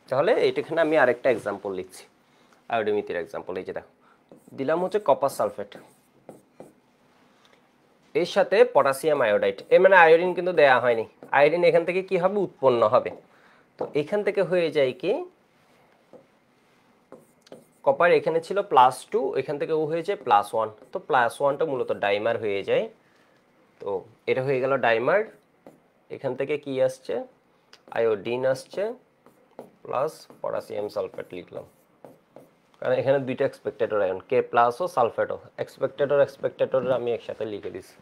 তাহলে এখানে আমি আরেকটা এক্সাম্পল লিখছি আয়োডোমিথের এক্সাম্পল এই যে দেখো দিলাম হচ্ছে কপার সালফেট এর সাথে পটাশিয়াম আয়োডাইড এর মানে আয়োডিন কিন্তু দেয়া হয়নি আয়োডিন এখান থেকে কি হবে উৎপন্ন হবে তো এখান থেকে হয়ে যায় কি কপার এখানে ছিল +2 এখান থেকে ও হয়েছে +1 তো +1টা মূলত ডাইমার হয়ে যায় তো এটা হয়ে গেল ডাইমার এখান থেকে কি আসছে আয়োডিন আসছে প্লাস পটাশিয়াম সালফেট লিখলাম কারণ এখানে দুইটা এক্সপেক্টেটর আয়ন K+ ও সালফেটও এক্সপেক্টেটর আমি একসাথে লিখে দিছি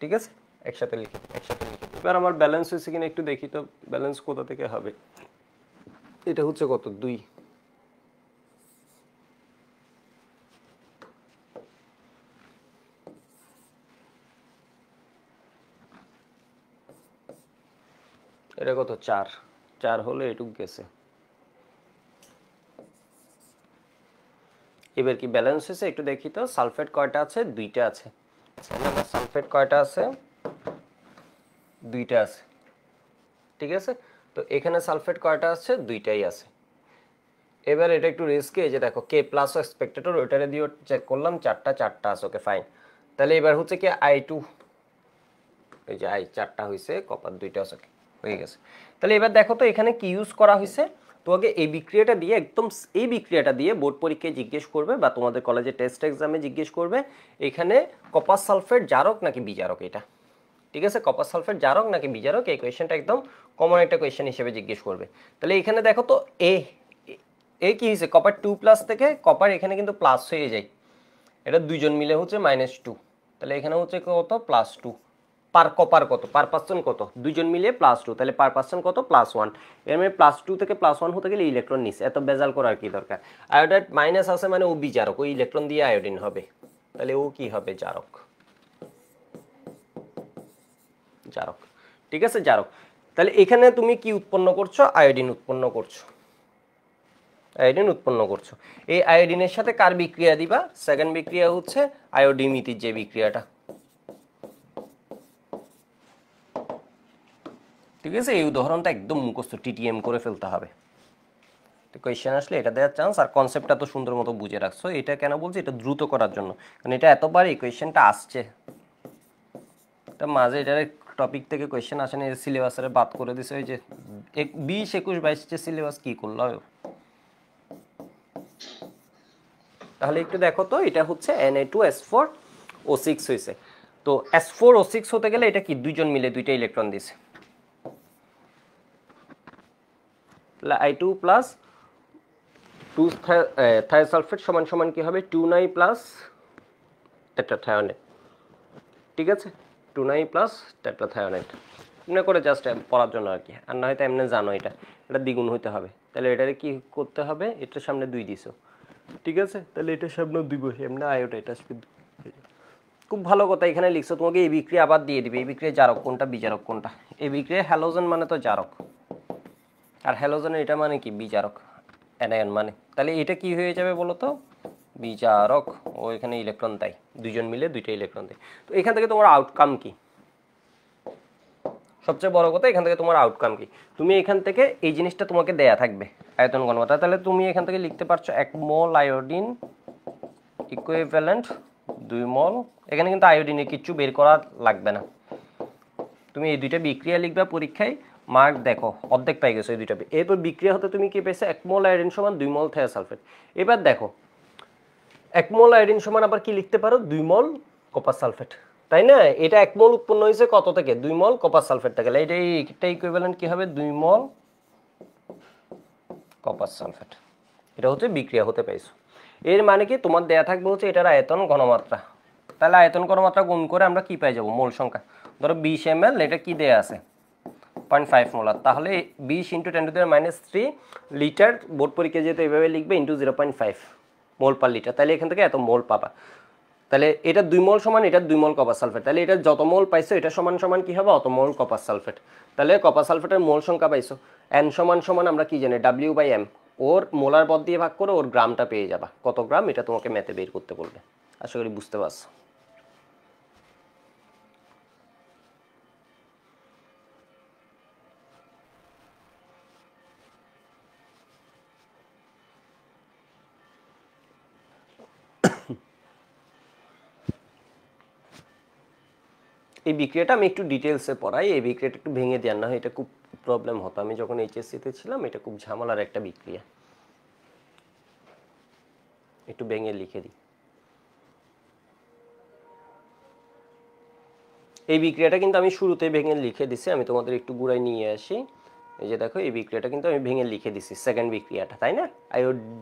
ঠিক আছে একসাথে লিখে এবার আমার ব্যালেন্স হয়েছে কিনা একটু দেখি তো ব্যালেন্স কোথা থেকে হবে এটা হচ্ছে কত 2 এটা কত 4 হলে এটুক গেছে এবার কি ব্যালেন্স হয়েছে একটু দেখি তো সালফেট কয়টা আছে দুইটা আছে সালফেট কয়টা আছে দুইটা আছে ঠিক আছে তো এখানে সালফেট কয়টা আছে দুইটাই আছে এবার এটা একটু রিস্কি যে দেখো K+ ও এক্সপেক্টেটর ওইটারে দিয়ে চেক করলাম চারটা আছে ওকে ফাইন তাহলে এবার হচ্ছে কি I2 এই যে I চারটা হইছে কপার দুইটা আছে হয়ে গেছে তাহলে এবার দেখো তো এখানে কি ইউজ করা হয়েছে তোমাকে এই বিক্রিয়াটা দিয়ে একদম এই বিক্রিয়াটা দিয়ে বোর্ড পরীক্ষায় জিজ্ঞেস করবে বা তোমাদের কলেজে টেস্ট এক্সামে জিজ্ঞেস করবে এখানে কপার সালফেট জারক নাকি বিজারক এটা ঠিক আছে কপার সালফেট জারক নাকি বিজারক এই কোয়েশ্চেনটা একদম কমন একটা কোয়েশ্চেন হিসেবে জিজ্ঞেস করবে তাহলে এখানে দেখো তো এ কি হয়েছে কপার 2+ থেকে কপার এখানে কিন্তু প্লাস হয়ে যায় এটা দুইজন মিলে হচ্ছে -2 তাহলে এখানে হচ্ছে কত +2 পার কপার কত পার পার্সন কত দুইজন মিলে +2 তাহলে পার পার্সন কত +1 এর মানে +2 থেকে +1 হতে গেলে ইলেকট্রন নিছে এত বেজাল করার কি দরকার আয়োডাইড মাইনাস আছে মানে ও বিজারক ওই ইলেকট্রন দিয়ে আয়োডিন হবে তাহলে ও কি হবে জারক ঠিক আছে জারক তাহলে এখানে তুমি কি উৎপন্ন করছো আয়োডিন উৎপন্ন করছো এই আয়োডিনের সাথে কার বিক্রিয়া দিবা সেকেন্ড বিক্রিয়া হচ্ছে আয়োডিমিথির যে বিক্রিয়াটা ঠিক আছে এই উদাহরণটা একদম মুখস্থ টিটিএম করে ফেলতে হবে তো কোয়েশ্চেন আসলে এটা দেওয়ার চান্স আর কনসেপ্টটা তো সুন্দর মতো বুঝে রাখছো এটা কেন বলছি এটা দ্রুত করার জন্য কারণ এটা এতবার এই কোয়েশ্চেনটা আসছে এটা মাঝে এটার টপিক থেকে কোয়েশ্চেন আসে না সিলেবাসে বাদ করে দিছে ওই যে 20 21 22 যে সিলেবাস কি করলো তাহলে একটু দেখো তো এটা হচ্ছে Na2S4O6 হয়েছে তো S4O6 হতে গেলে এটা কি দুইজন মিলে দুইটা ইলেকট্রন দিছে, তাহলে I2 প্লাস 2 থায়োসালফেট সমান সমান কি হবে 2,9 প্লাস টেট্রাথায়োনেট। ঠিক আছে, 2,9 প্লাস টেট্রাথায়োনেট এমনি করে জাস্ট পড়ার জন্য আর কি, আর না হয়তো এমনি জানো এটা দ্বিগুণ হইতে হবে। তাহলে এটারে কি করতে হবে, এটার সামনে 2 দিছো, ঠিক আছে, তাহলে এটার সামনে 2 বসে এমনি আয়োটা এটা খুব ভালো কথা এখানে লিখছো। তোমাকে এই বিক্রিয়া আবার দিয়ে দিবে, এই বিক্রিয়া জারক কোনটা বিজারক কোনটা। এই বিক্রিয়া হ্যালোজেন মানে তো জারক, আর হ্যালোজেনের এটা মানে কি বিজারক, অ্যানায়ন মানে। তাহলে এটা কি হয়ে যাবে বলো তো, বিজারক। ও এখানে ইলেকট্রন দেয়, দুইজন মিলে দুইটা ইলেকট্রন দেয়। তো এখান থেকে তোমার আউটকাম কি, সবচেয়ে বড় কথা এখান থেকে তোমার আউটকাম কি, তুমি এখান থেকে এই জিনিসটা তোমাকে দেয়া থাকবে আয়তন ঘনমাত্রা। তাহলে তুমি এখান থেকে লিখতে পারছো 1 মোল আয়োডিন ইকুইভ্যালেন্ট 2 মোল। এখানে কিন্তু আয়োডিনের কিছু বের করা লাগবে না, তুমি এই দুইটা বিক্রিয়া লিখবা পরীক্ষায়, মার্ক দেখো অর্ধেক পাই গেছো এই দুইটা। এরপর বিক্রিয়া হতে তুমি কি পেয়েছো 1 মোল আয়োডিন সমান 2 মোল থায়োসালফেট। এবার দেখো 1 মোল আয়োডিন সমান আবার কি লিখতে পারো 2 মোল কপার সালফেট, তাই না? এটা 1 মোল উৎপন্ন হয়েছে কত থেকে, 2 মোল কপার সালফেট থেকে। এটা ইকুইভ্যালেন্ট কি হবে 2 মোল কপার সালফেট। এটা হচ্ছে বিক্রিয়া হতে পাইছো। এর মানে কি তোমার দেয়া থাকবে হচ্ছে এটার আয়তন ঘনমাত্রা। তাহলে আয়তন ঘনমাত্রা গুণ করে আমরা কি পাই যাব, মোল সংখ্যা। ধরো 20 ml, এটা কি দেয়া আছে 0.5 মোলার, তাহলে 20 × 10⁻³ লিটার। বোর্ড পরীক্ষা যেহেতু এইভাবে লিখবে ইন্টু 0.5 মোল পার লিটার, তাহলে এখান থেকে এত মোল পাবা। তাহলে এটা 2 মোল সমান এটা 2 মোল কপার সালফেট, তাহলে এটা যত মোল পাইছো এটা সমান সমান কি হবে অত মোল কপার সালফেট। তাহলে কপার সালফেটের মোল সংখ্যা পাইছো, n সমান সমান আমরা কি জানি W/m, ওর মোলার পদ দিয়ে ভাগ করে ওর গ্রামটা পেয়ে যাবা, কত গ্রাম এটা তোমাকে ম্যাথে বের করতে বলবে। আশা করি বুঝতে পারছো। এই বিক্রিয়াটা আমি একটু ডিটেলসে পড়াই, এই বিক্রিয়াটা একটু ভেঙে দেওয়ার না হয় এটা খুব প্রবলেম হতো। আমি যখন এইচএসসিতে ছিলাম এটা খুব ঝামেলার একটা বিক্রিয়া, একটু ভেঙে লিখে দিই। এই বিক্রিয়াটা কিন্তু আমি শুরুতে ভেঙে লিখে দিছি, আমি তোমাদের একটু গুড়াই নিয়ে আসি। এই যে দেখো এই বিক্রিয়াটা কিন্তু আমি ভেঙে লিখে দিছি, সেকেন্ড বিক্রিয়াটা, তাই না?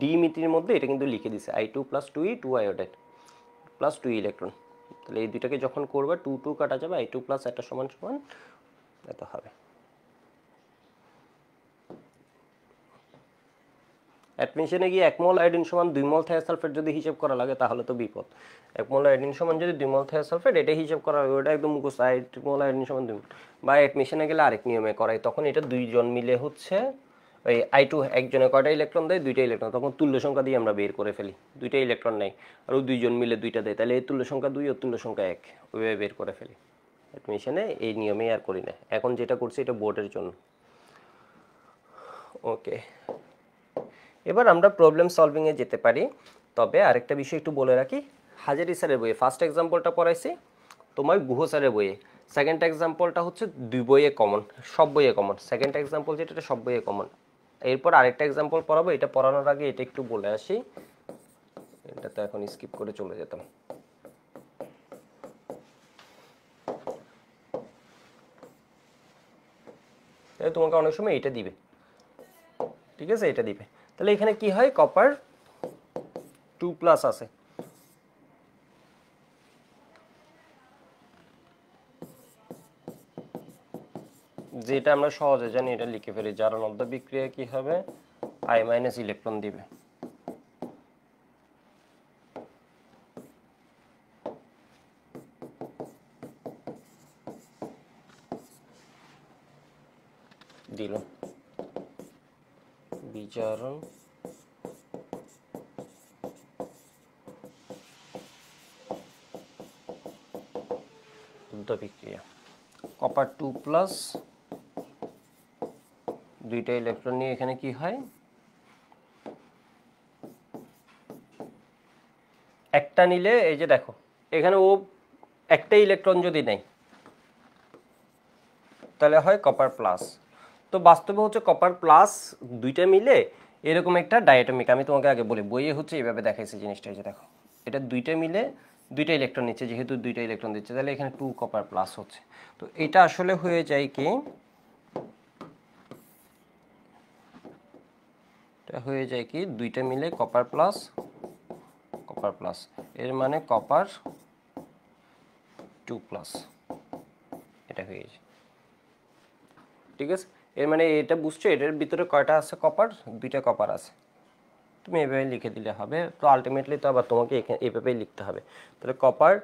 ডিমিতির মধ্যে এটা কিন্তু লিখে দিছি I2 + 2E 2 iodide plus 2 electron. তাহলে এই দুইটাকে যখন করবে 2 2 কাটা যাবে, I2 প্লাস এটা সমান সমান এত হবে। অ্যাডমিশনে গিয়ে 1 মোল আয়োডিন সমান 2 মোল থায়োসালফেট যদি হিসাব করা লাগে তাহলে তো বিপদ। 1 মোল আয়োডিন সমান যদি 2 মোল থায়োসালফেট এটা হিসাব করা লাগে, ওটা একদম মুখস্থ। 1 মোল আয়োডিন সমান 2, বা অ্যাডমিশনে গেলে আরেক নিয়মে করাই, তখন এটা দুইজন মিলে হচ্ছে ওই I2 একজনে কয়টা ইলেকট্রন দেয়, দুইটা ইলেকট্রন, তখন তুল্য সংখ্যা দিয়ে আমরা বের করে ফেলি, দুইটা ইলেকট্রন নেই আর দুইজন মিলে দুইটা দেয়, তাহলে এই তুল্য সংখ্যা 2 ও তুল্য সংখ্যা 1 ওইভাবে বের করে ফেলি। অ্যাডমিশনে এই নিয়মেই আর করি না, এখন যেটা করছি এটা বোর্ডের জন্য। ওকে, এবার আমরা প্রবলেম সলভিংয়ে যেতে পারি। তবে আরেকটা বিষয় একটু বলে রাখি, হাজারি স্যারের বইয়ে ফার্স্ট এক্সাম্পলটা পড়াইছি, তোমার গুহ স্যারের বইয়ে সেকেন্ড এক্সাম্পলটা হচ্ছে 2 বইয়ে কমন, সব বইয়ে কমন। সেকেন্ড এক্সাম্পল যেটা এটা সব বইয়ে কমন। এরপর আরেকটা এক্সাম্পল পড়াবো, এটা পড়ানোর আগে এটা একটু বলে আসি, এটা তো এখন স্কিপ করে চলে যেতাম। তাহলে তোমাকে অনেক সময় এটা দিবে, ঠিক আছে, এটা দিবে। তাহলে এখানে কি হয়, কপার 2+ আছে, যেটা আমরা সহজে জানি এটা লিখে ফেলি, যার মধ্যে বিক্রিয়া কি হবে I- ইলেকট্রন দিবে। দিল বিজারণ বিক্রিয়া, কপার 2+, দুইটা ইলেকট্রন নিয়ে এখানে কি হয়, একটা নিলে এই যে দেখো এখানে ও একটা ইলেকট্রন যদি নেয় তাহলে হয় কপার প্লাস। তো বাস্তবে হচ্ছে কপার প্লাস দুইটা মিলে এরকম একটা ডায়াটমিক, আমি তোমাকে আগে বলি বইয়ে হচ্ছে এইভাবে দেখাইছে জিনিসটা, এই যে দেখো এটা দুইটা মিলে দুইটা ইলেকট্রন নিচ্ছে, যেহেতু দুইটা ইলেকট্রন দিচ্ছে তাহলে এখানে 2 কপার প্লাস হচ্ছে। তো এটা আসলে হয়ে যায় কি, এটা হয়ে যায় কি দুইটা মিলে কপার প্লাস কপার প্লাস, এর মানে কপার 2 প্লাস, এটা হয়ে যায়। ঠিক আছে, এর মানে এটা বুঝছো, এটার ভিতরে কয়টা আছে কপার, দুইটা কপার আছে। তুমি এভাবে লিখে দিলে হবে। তো আলটিমেটলি তো আবার তোমাকে এভাবেই লিখতে হবে। তাহলে কপার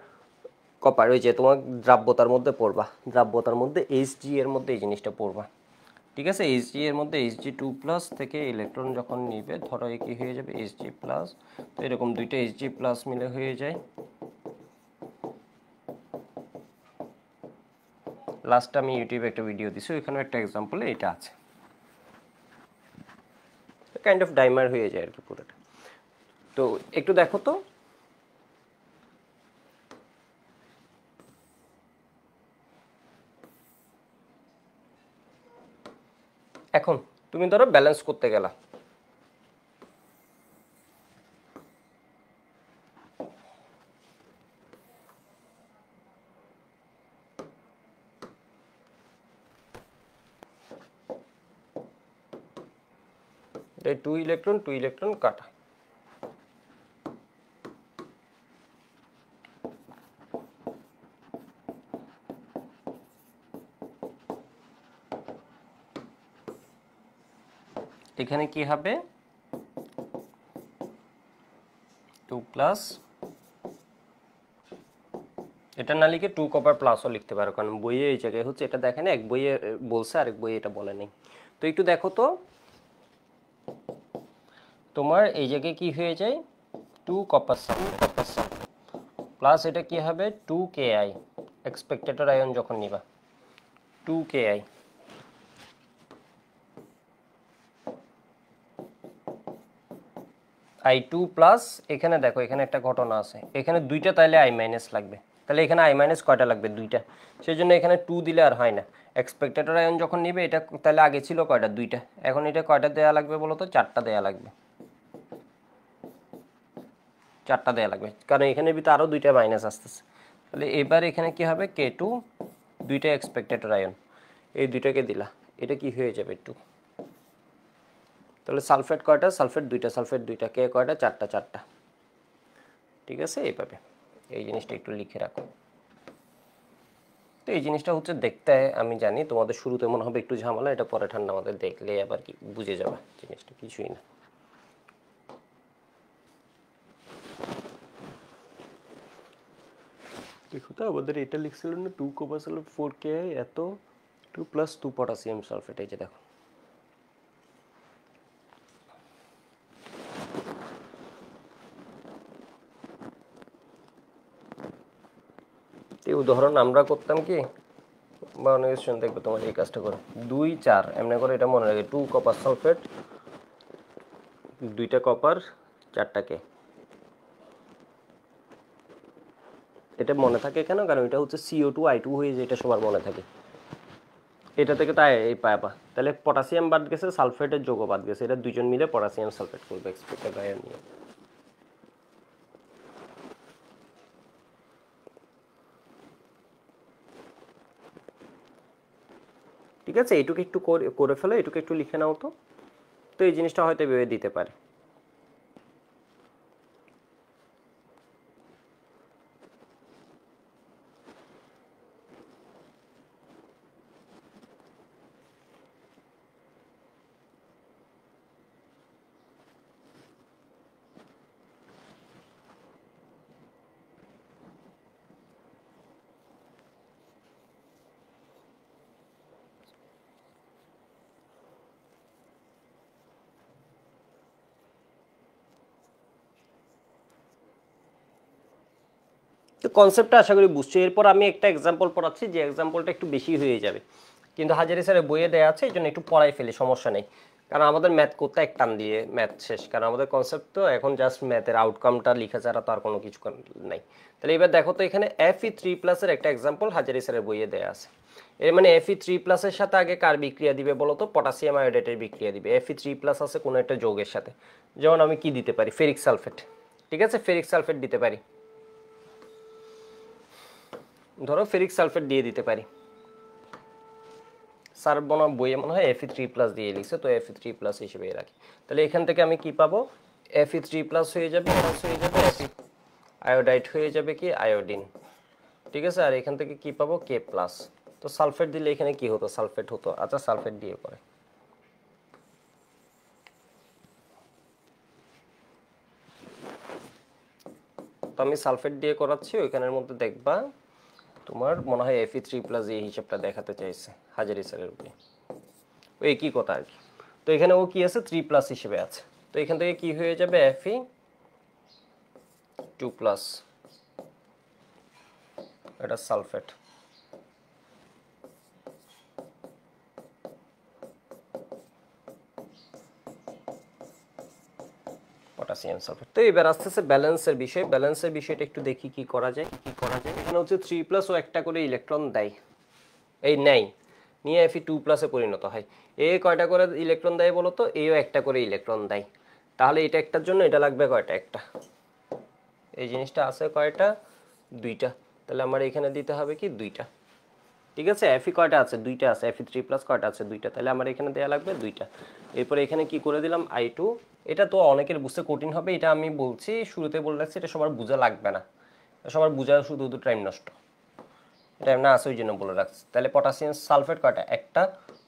কপার ওই যে তোমার দ্রাব্যতার মধ্যে পড়বা, দ্রাব্যতার মধ্যে Hg এর মধ্যে এই জিনিসটা পড়বা। ঠিক আছে, Hg এর মধ্যে Hg2 প্লাস থেকে ইলেকট্রন যখন নিবে, ধরো কি হয়ে যাবে Hg প্লাস, তো এরকম দুইটা Hg প্লাস মিলে হয়ে যায়। লাস্ট আমি ইউটিউবে একটা ভিডিও দিছি, ওইখানে একটা এক্সাম্পলে এটা আছে, কাইন্ড অফ ডাইমার হয়ে যায় আর কি পুরোটা। তো একটু দেখো তো, এখন তুমি ধরো ব্যালেন্স করতে গেলা, এটা 2 ইলেকট্রন কাটা। এখানে কি হবে 2 প্লাস, এটা না লিখে 2 কপার প্লাসও লিখতে পারো, কারণ বইয়ে এই জায়গায় হচ্ছে এটা দেখে না, এক বইয়ে বলছে আরেক বইয়ে এটা বলে নেই। তো একটু দেখো তো, তোমার এই জায়গায় কি হয়ে যায় 2 কপার প্লাস, এটা কি হবে 2 Ki, এক্সপেক্টেটর আয়ন যখন নিবা 2 Ki, I2 প্লাস, এখানে দেখো এখানে একটা ঘটনা আছে, এখানে দুইটা তাইলে I মাইনাস লাগবে, তাহলে এখানে I মাইনাস কয়টা লাগবে দুইটা, সেই জন্য এখানে 2 দিলে আর হয় না। এক্সপেক্টেটর আয়ন যখন নিবে এটা তাহলে আগে ছিল কয়টা দুইটা, এখন এটা কয়টা দেয়া লাগবে বলো তো, 4টা দেয়া লাগবে, 4টা দেয়া লাগবে, কারণ এখানে ভিতরে আরও দুইটা মাইনাস আসতেছে। তাহলে এবার এখানে কি হবে K2, দুইটা এক্সপেক্টেটর আয়ন, এই দুইটাকে দিলা, এটা কি হয়ে যাবে 2। তাহলে সালফেট কয়টা, সালফেট দুইটা, কে কয়টা, 4টা। ঠিক আছে, এইভাবে এই জিনিসটা একটু লিখে রাখো। তো এই জিনিসটা হচ্ছে দেখতে, আমি জানি তোমাদের শুরুতে মনে হবে একটু ঝামেলা, এটা পরে ঠান্ডা আমাদের দেখলে আবার কি বুঝে যাবে, জিনিসটা কিছুই না। দেখো তো আমাদের এটা লিখছিল না 2 কপার সালফেট 4 Ki, এত 2 প্লাস 2 পটাশিয়াম সালফেট, এই যে দেখো। এই উদাহরণ আমরা করতাম কি, বা অনেক স্টুডেন্ট দেখবে তোমার এই কাজটা করে 2 4 এমনি করে, এটা মনে রাখে 2 কপার সালফেট, দুইটা কপার 4টা K, এটা মনে থাকে কেন, কারণ এটা হচ্ছে CO2 I2 হয়ে যায়, এটা সবার মনে থাকে। এটা থেকে তাই এই পাবা, তাহলে পটাশিয়াম বাদ গেছে, সালফেটের যোগ বাদ গেছে, এটা দুইজন মিলে পটাশিয়াম সালফেট করবে এক্সপেক্টেড আয়ন নিয়ে। ঠিক আছে, এইটুকু একটু করে ফেলো, এটুকু একটু লিখে নাও তো। তো এই জিনিসটা হয়তো ভেবে দিতে পারে। তো কনসেপ্টটা আশা করি বুঝছো। এরপর আমি একটা এক্সাম্পল পড়াচ্ছি, যে এক্সাম্পলটা একটু বেশি হয়ে যাবে, কিন্তু হাজারি স্যারের বইয়ে দেওয়া আছে, এই জন্য একটু পড়াই ফেলি, সমস্যা নেই। কারণ আমাদের ম্যাথ করতে এক টান দিয়ে ম্যাথ শেষ, কারণ আমাদের কনসেপ্ট তো এখন জাস্ট ম্যাথের আউটকামটা লিখা ছাড়া তো আর কোনো কিছু নাই। তাহলে এবার দেখো তো, এখানে Fe3+ একটা এক্সাম্পল হাজারি স্যারের বইয়ে দেওয়া আছে। এর মানে Fe3+ এর সাথে আগে কার বিক্রিয়া দিবে বলো তো, পটাশিয়াম আয়োডাইডের বিক্রিয়া দিবে। Fe3+ আছে কোনো একটা যৌগের সাথে, যেমন আমি কি দিতে পারি, ফেরিক সালফেট। ঠিক আছে, ফেরিক সালফেট দিতে পারি। ধরো ফেরিক সালফেট দিয়ে দিতে পারি, স্যার বনা বইয়ে মনে হয় Fe3+ দিয়ে লিখছে, তো Fe3+ হিসেবে রাখি। তাহলে এখান থেকে আমি কি পাবো, Fe3+ হয়ে যাবে, Fe আয়োডাইড হয়ে যাবে কি আয়োডিন, ঠিক আছে। আর এখান থেকে কি পাবো K+, তো সালফেট দিলে এখানে কি হতো, সালফেট হতো। আচ্ছা সালফেট দিয়ে করে, তো আমি সালফেট দিয়ে করাচ্ছি। ওইখানের মধ্যে দেখবা তোমার মনে হয় Fe3+ এই হিসাবটা দেখাতে চাইছে হাজারি স্যারের উপরে, ওই একই কথা আর কি। তো এখানে ও কি আছে 3+ হিসেবে আছে, তো এখান থেকে কি হয়ে যাবে Fe2+, এটা সালফেট। Potassium sulphate. তো এবার আস্তে আস্তে ব্যালেন্সের বিষয়, ব্যালেন্সের বিষয়টা একটু দেখি কি করা যায়। এখানে হচ্ছে 3+ ও একটা করে ইলেকট্রন দেয়, এই নেই নিয়ে Fe2+ পরিণত হয়। এ কয়টা করে ইলেকট্রন দেয় বলো তো, এও একটা করে ইলেকট্রন দেয়। তাহলে এটা একটার জন্য এটা লাগবে কয়টা, একটা। এই জিনিসটা আছে কয়টা, দুইটা। তাহলে আমার এখানে দিতে হবে কি দুইটা, ঠিক আছে। Fe কয়টা আছে, দুইটা আছে। Fe3+ কয়টা আছে, দুইটা। তাহলে আমার এখানে দেয়া লাগবে দুইটা। এরপরে এখানে কি করে দিলাম I2। এটা তো অনেকের বুঝতে কঠিন হবে, এটা আমি বলছি শুরুতে বলে রাখছি, এটা সবার বোঝা লাগবে না, সবার বোঝা শুধু টাইম নষ্ট, টাইম না আছে ওই জন্য বলে রাখছি। তাহলে পটাশিয়াম সালফেট কয়টা, একটা,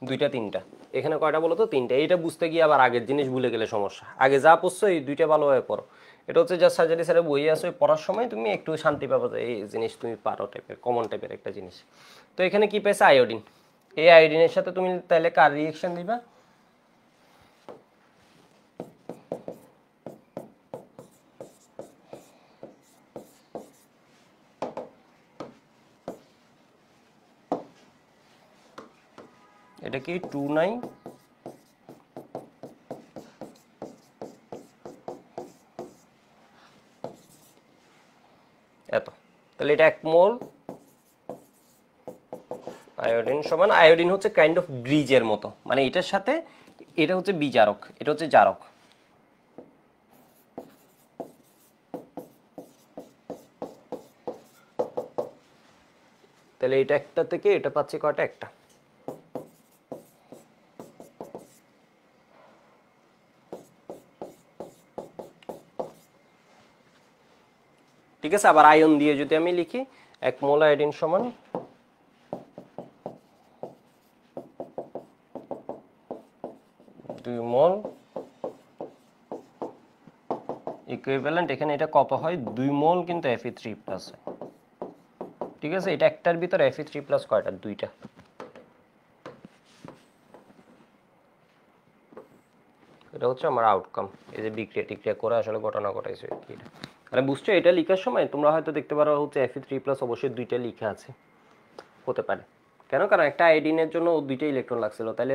দুইটা, তিনটা। এখানে কয়টা বলো তো, তিনটা। এইটা বুঝতে গিয়ে আবার আগের জিনিস ভুলে গেলে সমস্যা, আগে যা পড়ছো এই দুইটা ভালোভাবে পড়ো। এটা হচ্ছে যা সার্জারি স্যারের বই আছে, পড়ার সময় তুমি একটু শান্তি পাবো যে এই জিনিস তুমি পারো, টাইপের কমন টাইপের একটা জিনিস। তো এখানে কি পেয়েছে আয়োডিন, এই আয়োডিনের সাথে তুমি তাহলে কার রিয়েকশন দিবা, এটা কি 2,9 এত। তাহলে এটা 1 মোল আয়োডিন সমান, আয়োডিন হচ্ছে কাইন্ড অফ ব্রিজের মতো, মানে এটার সাথে এটা হচ্ছে বিজারক, এটা হচ্ছে জারক। তাহলে এটা একটা থেকে এটা পাচ্ছি কয়টা, একটা। ঠিক আছে। আবার আয়ন দিয়ে যদি আমি লিখি 1 মোল আয়োডিন সমান 2 মোল ইকুইভ্যালেন্ট, এখানে এটা কত হয় 2 মোল কিন্তু Fe3+ হয়, ঠিক আছে। এটা একটার ভিতর Fe3+ কয়টা, দুইটা। এটা হচ্ছে আমার আউটকাম, এই যে বিক্রিয়া টিক্রিয়া করে আসলে ঘটনা ঘটাইছে এটা। মানে বুঝছো, এটা লেখার সময় তোমরা হয়তো দেখতে পারো হচ্ছে Fe3+ অবশ্যই দুইটা লেখা আছে, হতে পারে। কেন, কারণ একটা আয়োডিনের জন্য দুইটা ইলেকট্রন লাগছিল, তাহলে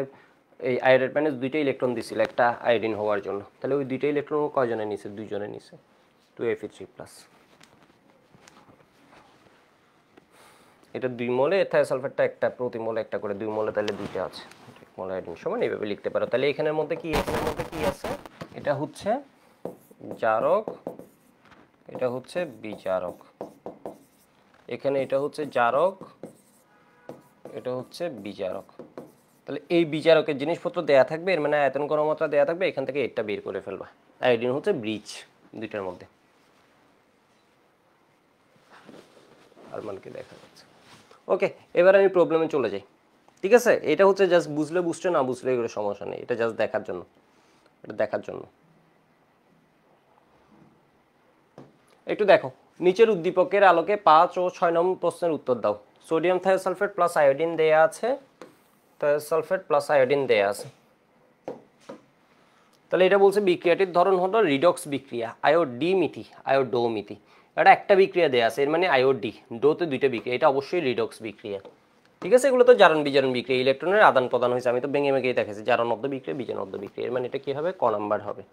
এই আয়োডাইড মাইনাস দুইটা ইলেকট্রন দিছিল একটা আয়োডিন হওয়ার জন্য, তাহলে ওই দুইটা ইলেকট্রন কয়জনে নিছে, দুইজনে নিছে, 2Fe3+। এটা 2 মোলে, থায়োসালফেটটা একটা, প্রতি মোলে একটা করে, 2 মোলে তাহলে দুইটা আছে। 1 মোল আয়োডিন সমান এইভাবে লিখতে পারো। তাহলে এখানের মধ্যে কি, এখানের মধ্যে কি আছে, এটা হচ্ছে জারক, এটা হচ্ছে বিজারক। এখানে এটা হচ্ছে জারক, এটা হচ্ছে বিজারক। তাহলে এই বিজারকের জিনিসপত্র দেয়া থাকবে, এর মানে আয়তন ঘনমাত্রা দেয়া থাকবে, এখান থেকে এটা বের করে ফেলবা। আয়োডিন হচ্ছে ব্রিজ দুইটার মধ্যে, আলমানকে দেখা যাচ্ছে। ওকে, এবার আমি প্রবলেমে চলে যাই, ঠিক আছে। এটা হচ্ছে জাস্ট বুঝলে বুঝছো, না বুঝলে এগুলো সমস্যা নেই, এটা জাস্ট দেখার জন্য, এটা দেখার জন্য। একটু দেখো, নিচের উদ্দীপকের আলোকে 5 ও 6 নম্বর প্রশ্নের উত্তর দাও। সোডিয়াম থায়োসালফেট প্লাস আয়োডিন দেয়া আছে, থায়োসালফেট প্লাস আয়োডিন দেয়া আছে। তাহলে এটা বলছে বিক্রিয়াটির ধরন হলো রিডক্স বিক্রিয়া, আয়োডিমিথি, আয়োডোমিথি। এটা একটা বিক্রিয়া দেয়া আছে, এর মানে আয়োডি, ডোতে দুইটা বিক্রিয়া, এটা অবশ্যই রিডক্স বিক্রিয়া, ঠিক আছে। এগুলো তো জারণ বিজারণ বিক্রিয়া, ইলেকট্রনের আদান প্রদান হয়েছে, আমি তো ভেঙে ভেঙেই দেখেছি, জারণ অর্ধ বিক্রিয়া, বিজারণ অর্ধ বিক্রিয়া, এর মানে এটা কি হবে, ক নাম্বার হবে।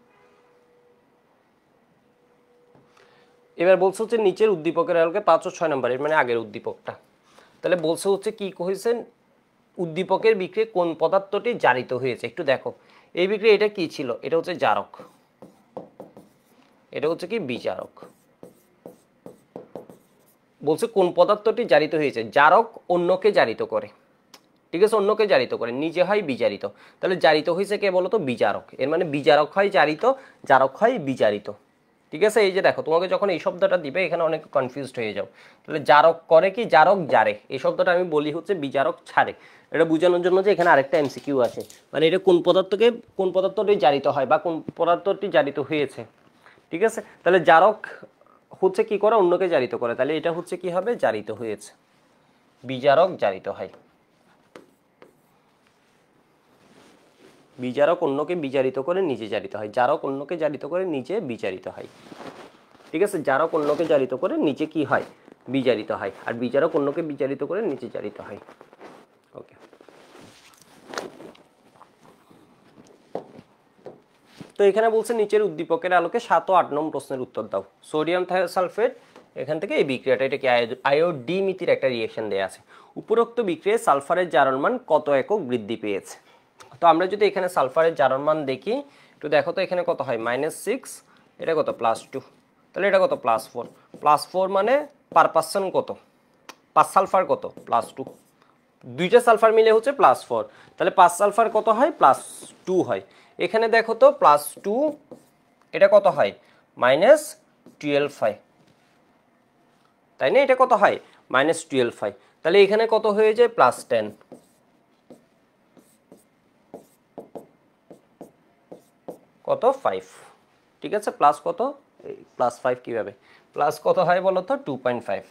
এবার বলছে হচ্ছে নিচের উদ্দীপকের আলোকে 5 ও 6 নাম্বার, এর মানে আগের উদ্দীপকটা। তাহলে বলছে হচ্ছে কি কইছেন, উদ্দীপকের বিক্রিয়া কোন পদার্থটি জারিত হয়েছে, একটু দেখো। এই বিক্রিয়া এটা কি ছিল, এটা হচ্ছে জারক, এটা হচ্ছে কি বিজারক। বলছে কোন পদার্থটি জারিত হয়েছে, জারক অন্যকে জারিত করে, ঠিক আছে, অন্যকে জারিত করে, নিজে হয় বিজারিত। তাহলে জারিত হয়েছে কে বলো তো, বিজারক। এর মানে বিজারক হয় জারিত, জারক হয় বিজারিত। ঠিক আছে, এই যে দেখো তোমাকে যখন এই শব্দটা দিবে এখানে অনেক কনফিউজড হয়ে যাও। তাহলে জারক করে কি, জারক জারে, এই শব্দটা আমি বলি হচ্ছে বিজারক ছাড়ে। এটা বোঝানোর জন্য যে এখানে আরেকটা এমসিকিউ আছে, মানে এটা কোন পদার্থকে, কোন পদার্থটি জারিত হয় বা কোন পদার্থটি জারিত হয়েছে। ঠিক আছে, তাহলে জারক হচ্ছে কি করে, অন্যকে জারিত করে, তাহলে এটা হচ্ছে কি হবে, জারিত হয়েছে, বিজারক জারিত হয়। বিজারক অন্যকে বিজারিত করে নিজে জারিত হয়, জারক অন্যকে জারিত করে নিজে বিচারিত হয়। ঠিক আছে, জারক অন্যকে জারিত করে নিজে কি হয়, বিজারিত হয়, আর বিচারক অন্যকে বিচারিত করে নিজে জারিত হয়। ওকে, তো এখানে বলছে নিচের উদ্দীপকের আলোকে 7 ও 8 নম্বর প্রশ্নের উত্তর দাও। সোডিয়াম থায়োসালফেট, এখান থেকে এই বিক্রিয়াটা, এটা কি আয়োডিমিতির একটা রিয়েকশন দেয়া আছে। উপরোক্ত বিক্রিয়ায় সালফারের জারণ মান কত একক বৃদ্ধি পেয়েছে। তো আমরা যদি এখানে সালফারের জারণ মান দেখি, একটু দেখো তো এখানে কত হয়, -6, এটা কত +2, তাহলে এটা কত +4, +4 মানে পার পার্সেন্ট কত, 5 সালফার কত +2, দুইটা সালফার মিলে হচ্ছে +4, তাহলে 5 সালফার কত হয়, +2 হয়। এখানে দেখো তো +2, এটা কত হয়, -12 হয়, তাই না, এটা কত হয়, -12 হয়, তাহলে এখানে কত হয়ে যায়, +10, কত 5। ঠিক আছে, প্লাস কত, +5 কিভাবে, প্লাস কত হয় বলো তো, 2.5।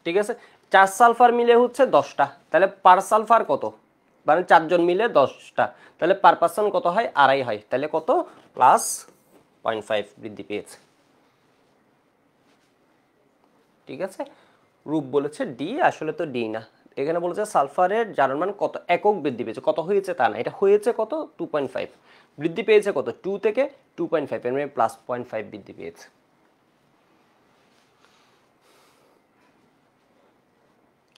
ঠিক আছে, 4 সালফার মিলে হচ্ছে 10টা, তাহলে পার সালফার কত, মানে 4 জন মিলে 10টা, তাহলে পার পার্সন কত হয়, আড়াই হয়, তাহলে কত, +0.5 বৃদ্ধি পেয়েছে। ঠিক আছে, রূপ বলেছে ডি, আসলে তো ডি না, এখানে বলেছে সালফারের জারণ মান কত একক বৃদ্ধি পেয়েছে, কত হয়েছে তা না, এটা হয়েছে কত, 2.5, বৃদ্ধি পেয়েছে কত, 2 থেকে 2.5, এর মানে +0.5 বৃদ্ধি পেয়েছে।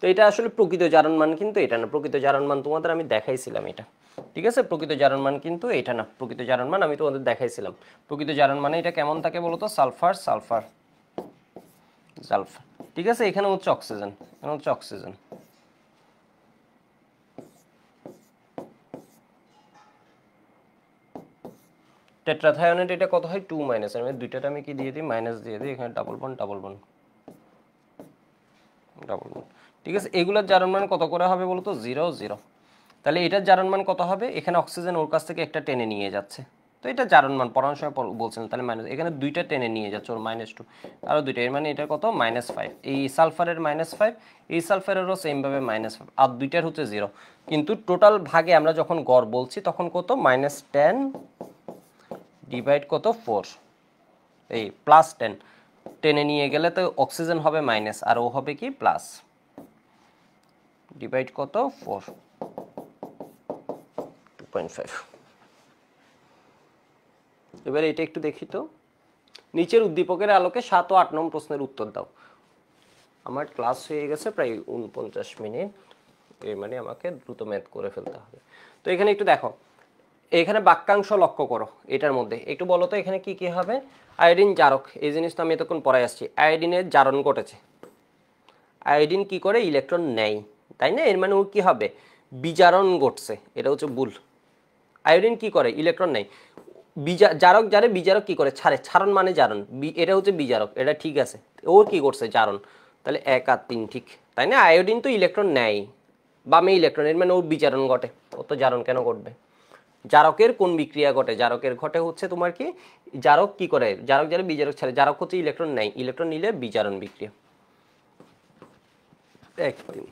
তো এটা আসলে প্রকৃত জারণ মান কিন্তু এটা না, প্রকৃত জারণ মান তোমাদের আমি দেখাইছিলাম এটা। ঠিক আছে, প্রকৃত জারণ মান কিন্তু এটা না, প্রকৃত জারণ মান আমি তোমাদের দেখাইছিলাম। প্রকৃত জারণ মানে এটা কেমন থাকে বলতো, সালফার সালফার সালফার। ঠিক আছে, এখানে হচ্ছে অক্সিজেন, এখানে হচ্ছে অক্সিজেন। টেট্রাথায়োনেট এটা কত হয়, 2 মাইনাস, আমি দুইটাতে আমি কি দিয়ে দিই, মাইনাস দিয়ে দিই, এখানে double bond double bond double bond. ঠিক আছে, এগুলোর জারণ মান কত করে হবে বলতো, 0 0। তাহলে এটার জারণ মান কত হবে, এখানে অক্সিজেন ওর কাছ থেকে একটা টেনে নিয়ে যাচ্ছে, তো এটা জারণ মান পড়ানোর সময় বলছেন, তাহলে মাইনাস, এখানে দুইটা টেনে নিয়ে যাচ্ছে ওর, -2, আরও দুইটা, এর মানে এটা কত, -5, এই সালফারের -5, এই সালফারেরও সেমভাবে -5, আর দুইটার হচ্ছে 0, কিন্তু টোটাল ভাগে আমরা যখন গড় বলছি তখন কত, -10 ডিভাইড কত 4, এই +10 টেনে নিয়ে গেলে তো অক্সিজেন হবে মাইনাস আর ও হবে কি প্লাস, ডিভাইড কত 4, 2.5। এবার এটা একটু দেখি তো, নিচের উদ্দীপকের আলোকে 7 ও 8 নম্বর প্রশ্নের উত্তর দাও। আমার ক্লাস হয়ে গেছে প্রায় 49 মিনিট, এর মানে আমাকে দ্রুত ম্যাথ করে ফেলতে হবে। তো এখানে একটু দেখো, এখানে বাক্যাংশ লক্ষ্য করো, এটার মধ্যে একটু বলো তো এখানে কি কি হবে। আয়োডিন জারক, এই জিনিসটা আমি এতক্ষণ পড়াই আসছি, আয়োডিনের জারণ ঘটেছে, আয়োডিন কি করে, ইলেকট্রন নেয়, তাই না, এর মানে ও কি হবে, বিজারণ ঘটছে, এটা হচ্ছে ভুল। আয়োডিন কি করে, ইলেকট্রন নেয়, জারক জারে, বিজারক কি করে, ছাড়ে, ছাড়ন মানে জারণ, এটা হচ্ছে বিজারক, এটা ঠিক আছে, ওর কি করছে, জারণ, তাহলে 1 আর 3 ঠিক, তাই না, আয়োডিন তো ইলেকট্রন নেয়, বামে ইলেকট্রন, এর মানে ওর বিজারণ ঘটে, ও তো জারণ কেন ঘটবে। জারকের কোন বিক্রিয়া ঘটে, জারকের ঘটে হচ্ছে তোমার কি, জারক কি করে, জারক জারে বিজারক ছাড়ে, জারক হচ্ছে ইলেকট্রন নেয়, ইলেকট্রন নিলে বিজারণ বিক্রিয়া। একদিন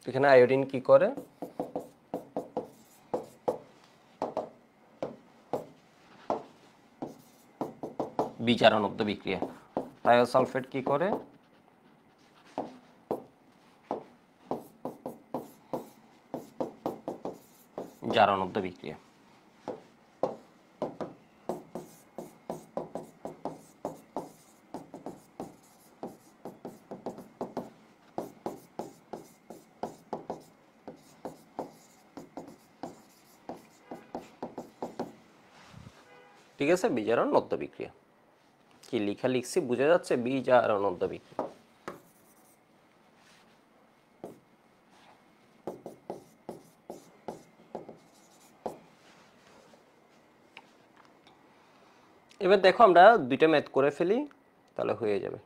এখানে আয়োডিন কি করে, বিজারণোক্ত বিক্রিয়া, থায়োসালফেট কি করে, জারণোক্ত বিক্রিয়া। ঠিক আছে, বিজারণ নদ্য বিক্রিয়া। কি লেখা লিখছি বুঝা যাচ্ছে? বিজারণ নদ্য বিক্রিয়া। এবার দেখো আমরা দুইটা ম্যাথ করে ফেলি, তাহলে হয়ে যাবে।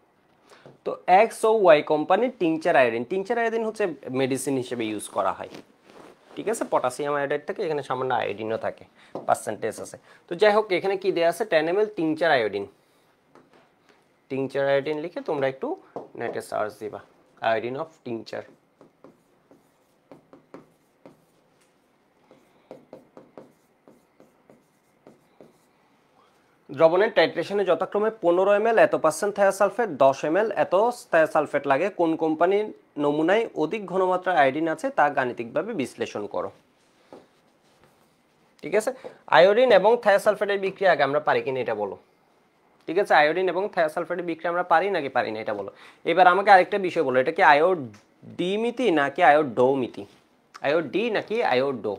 তো এক্স ও ওয়াই কোম্পানির টিংচার আয়োডিন, টিংচার আয়োডিন হচ্ছে মেডিসিন হিসেবে ইউজ করা হয়। ঠিক আছে, পটাশিয়াম আয়োডাইড থাকে, এখানে সামান্য আয়োডিনও থাকে, পার্সেন্টেজ আছে। তো যাই হোক, এখানে কি দেওয়া আছে, 10 ml tincture iodine. Tincture iodine লিখে তোমরা একটু নেটে সার্চ দিবা, আয়োডিন অফ টিংচার। দ্রবণের টাইট্রেশনে যথাক্রমে 15 ml এত পার্সেন্ট থায়োসালফেট, 10 ml এত থায়োসালফেট লাগে। কোন কোম্পানির নমুনায় অধিক ঘনমাত্রার আয়োডিন আছে তা গাণিতিকভাবে বিশ্লেষণ করো। ঠিক আছে, আয়োডিন এবং থায়োসালফেটের বিক্রিয়া আগে আমরা পারি কিনা এটা বলো। ঠিক আছে, আয়োডিন এবং থায়োসালফেটের বিক্রিয়া আমরা পারি নাকি পারি না এটা বলো। এবার আমাকে আরেকটা বিষয় বলো, এটা কি আয়োডিমিতি নাকি আয়োডোমিতি? আয়োডি নাকি আয়োডো?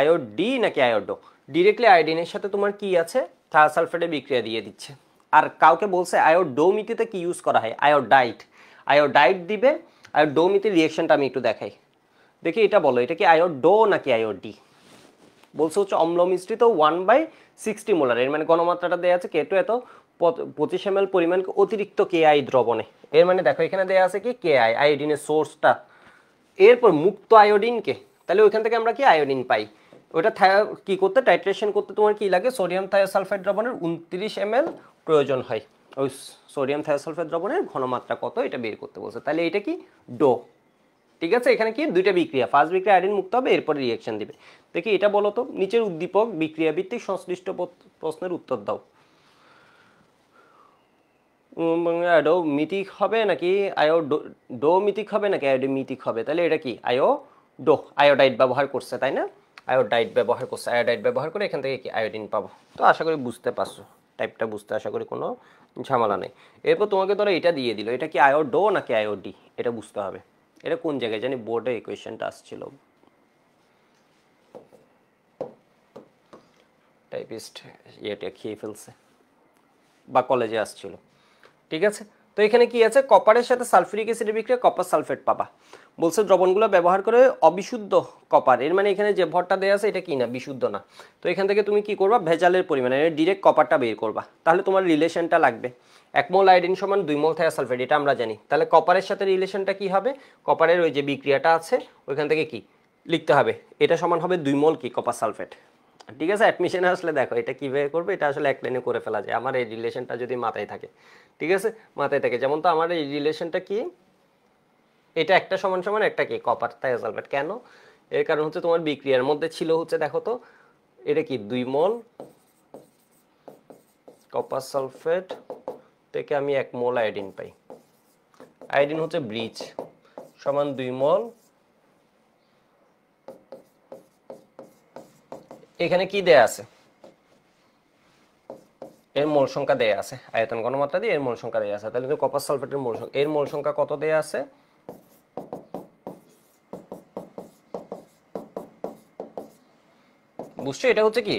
আয়োডি নাকি আয়োডো? ডিরেক্টলি আয়োডিনের সাথে তোমার কি আছে, থায়োসালফেটের বিক্রিয়া দিয়ে দিচ্ছে। আর কাউকে বলছে আয়োডোমিতিতে কি ইউজ করা হয়, আয়োডাইড। আয়োডাইড দিবে। আয়োডোমিতির রিঅ্যাকশনটা আমি একটু দেখাই, দেখি এটা বলো, এটা কি আয়োডো নাকি আয়োডি? বলছে হচ্ছে অম্ল মিশ্রিত 1/60 মোলার, এর মানে ঘনমাত্রাটা দেওয়া আছে K2 এত 25 ml পরিমাণ অতিরিক্ত KI দ্রবণে। এর মানে দেখো এখানে দেওয়া আছে কি KI, আয়োডিনের সোর্সটা। এরপর মুক্ত আয়োডিনকে, তাহলে ওইখান থেকে আমরা কি আয়োডিন পাই। ওটা কি করতে, টাইট্রেশন করতে তোমার কি লাগে, সোডিয়াম থায়োসালফেট দ্রবণের 29 ml প্রয়োজন হয়। ওই সোডিয়াম থায়োসালফেট দ্রবণের ঘনমাত্রা কত এটা বের করতে বলছে। তাহলে এটা কি ডো। ঠিক আছে, এখানে কি দুইটা বিক্রিয়া, ফার্স্ট বিক্রিয়া আয়োডিন মুক্ত হবে, এরপরে রিঅ্যাকশন দিবে। দেখি এটা বলো তো, নিচের উদ্দীপক বিক্রিয়া ভিত্তিক সংশ্লিষ্ট প্রশ্নের উত্তর দাও। আয়োডোমিতিক হবে নাকি আয়োডোমিতিক হবে নাকি আয়োডোমিতিক হবে? তাহলে এটা কি আয়োডো, আয়োডাইড ব্যবহার করছে তাই না, আয়োডাইড ব্যবহার করছে, আয়োডাইড ব্যবহার করে এখান থেকে কি আয়োডিন পাবো। তো আশা করি বুঝতে পারছো, টাইপটা বুঝতে আশা করি কোনো ঝামেলা নেই। এরপর তোমাকে ধরো এটা দিয়ে দিল, এটা কি আয়োডো নাকি আয়োডি, এটা বুঝতে হবে। এটা কোন জায়গায় জানি বোর্ডে এই কোয়েশ্চেনটা আসছিল, টাইপিস্ট ইয়েটা খেয়ে ফেলছে বা কলেজে আসছিল। ঠিক আছে, তো এখানে কি আছে, কপারের সাথে সালফিউরিক অ্যাসিডের বিক্রিয়া কপার সালফেট পাবা। বলছে দ্রবণগুলো ব্যবহার করে অবিশুদ্ধ কপার, এর মানে এখানে যে ভরটা দেওয়া আছে এটা কি না, বিশুদ্ধ না। তো এখান থেকে তুমি কি করবা, ভেজালের পরিমাণে ডিরেক্ট কপারটা বের করবা। তাহলে তোমার রিলেশনটা লাগবে 1 মোল আয়োডিন সমান 2 মোল থায়োসালফেট, এটা আমরা জানি। তাহলে কপারের সাথে রিলেশনটা কি হবে, কপারের ওই যে বিক্রিয়াটা আছে ওইখান থেকে কি লিখতে হবে, এটা সমান হবে 2 মোল কি কপার সালফেট। ঠিক আছে, অ্যাডমিশনে আসলে দেখো এটা কিভাবে করবে, এটা আসলে এক লাইনে করে ফেলা যায় আমার এই রিলেশনটা যদি মাথায় থাকে। ঠিক আছে, মাথায় থাকে, যেমন তো আমার এই রিলেশনটা কি, এটা একটা সমান সমান একটা কি কপার থায়োসালফেট। কেন, এর কারণ হচ্ছে তোমার বিক্রিয়ার মধ্যে ছিল হচ্ছে, দেখো তো এটা কি 2 মোল কপার সালফেট থেকে আমি 1 মোল আয়োডিন পাই। আয়োডিন হচ্ছে ব্লিচ, সমান 2 মোল। এখানে কি দেয়া আছে, এর মোল সংখ্যা দেয়া আছে, আয়তন ঘনমাত্রা দিয়ে এর মোল সংখ্যা দেয়া আছে। তাহলে কপার সালফেটের মোল সংখ্যা, এর মোল সংখ্যা কত দেয়া আছে, বুঝছো, এটা হচ্ছে কি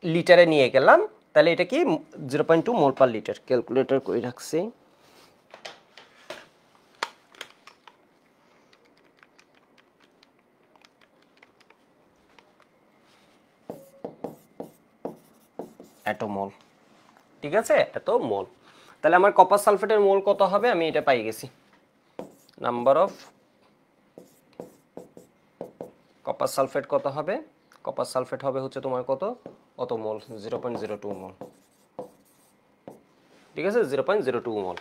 লিটারে নিয়ে গেলাম। তাহলে এটা কি 0.2 মোল পার লিটার, ক্যালকুলেটর করে রাখছি। এত মোল, ঠিক আছে, এত মোল। তাহলে আমার কপার সালফেটের মোল কত হবে, আমি এটা পাই গেছি, নাম্বার অফ কপার সালফেট কত হবে, কপার সালফেট হবে হচ্ছে তোমার কত, অত মোল, 0.02 মোল। ঠিক আছে, 0.02 মোল।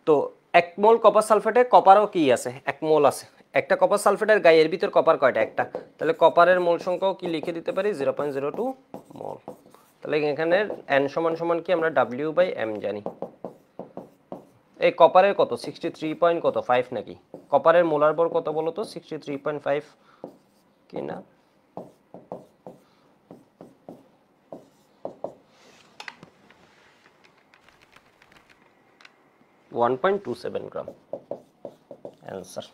তো 1 মোল কপার সালফেটে কপারও কি আছে, 1 মোল আছে। একটা কপার সালফেটের গায়ের ভিতর কপার কয়টা, একটা। তাহলে কপারের মোল সংখ্যাও কি লিখে দিতে পারি, 0.02 মোল। তাহলে এখানে n সমান সমান কি আমরা W/m জানি। এই কপারের কত 63.5 নাকি, কপারের মোলার ভর কত বলো তো, 63.5 কি না, $1.27 গ্রাম অ্যান্সার।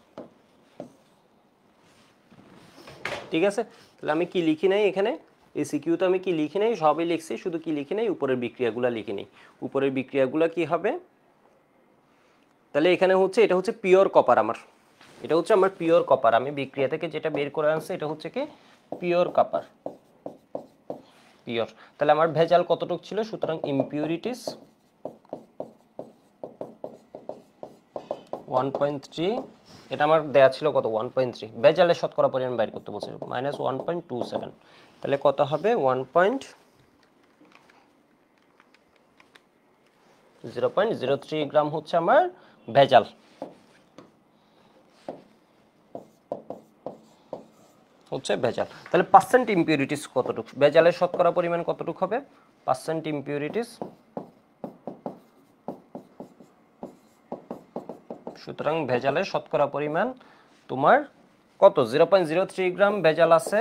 ঠিক আছে, তাহলে আমি কি লিখি নাই এখানে এসিকিউ তো আমি কি লিখি নাই, সবই লিখছি, শুধু কি লিখি নাই উপরের বিক্রিয়াগুলো লিখি নাই। উপরের বিক্রিয়াগুলো কি হবে, তাহলে এখানে হচ্ছে এটা হচ্ছে পিওর কপার আমার, এটা হচ্ছে আমার পিওর কপার, আমি বিক্রিয়া থেকে যেটা বের করে আনছি এটা হচ্ছে কি পিওর কপার, পিওর। তাহলে আমার ভেজাল কতটুকু ছিল, সুতরাং ইমপিউরিটিস 1.3, এটা আমার দেয়া ছিল কত 1.3, ভেজালের শতকরা পরিমাণ বাইর করতে বলছে -1.27, তাহলে কত হবে 0.03 গ্রাম হচ্ছে আমার ভেজাল। হচ্ছে ভেজাল, তাহলে পার্সেন্ট ইমপিউরিটিস কতটুকু, ভেজালের শতকরা পরিমাণ কতটুকু হবে, পার্সেন্ট ইমপিউরিটিস, সুতরাং ভেজালের শতকরা পরিমাণ তোমার কত 0.03 গ্রাম ভেজাল আছে,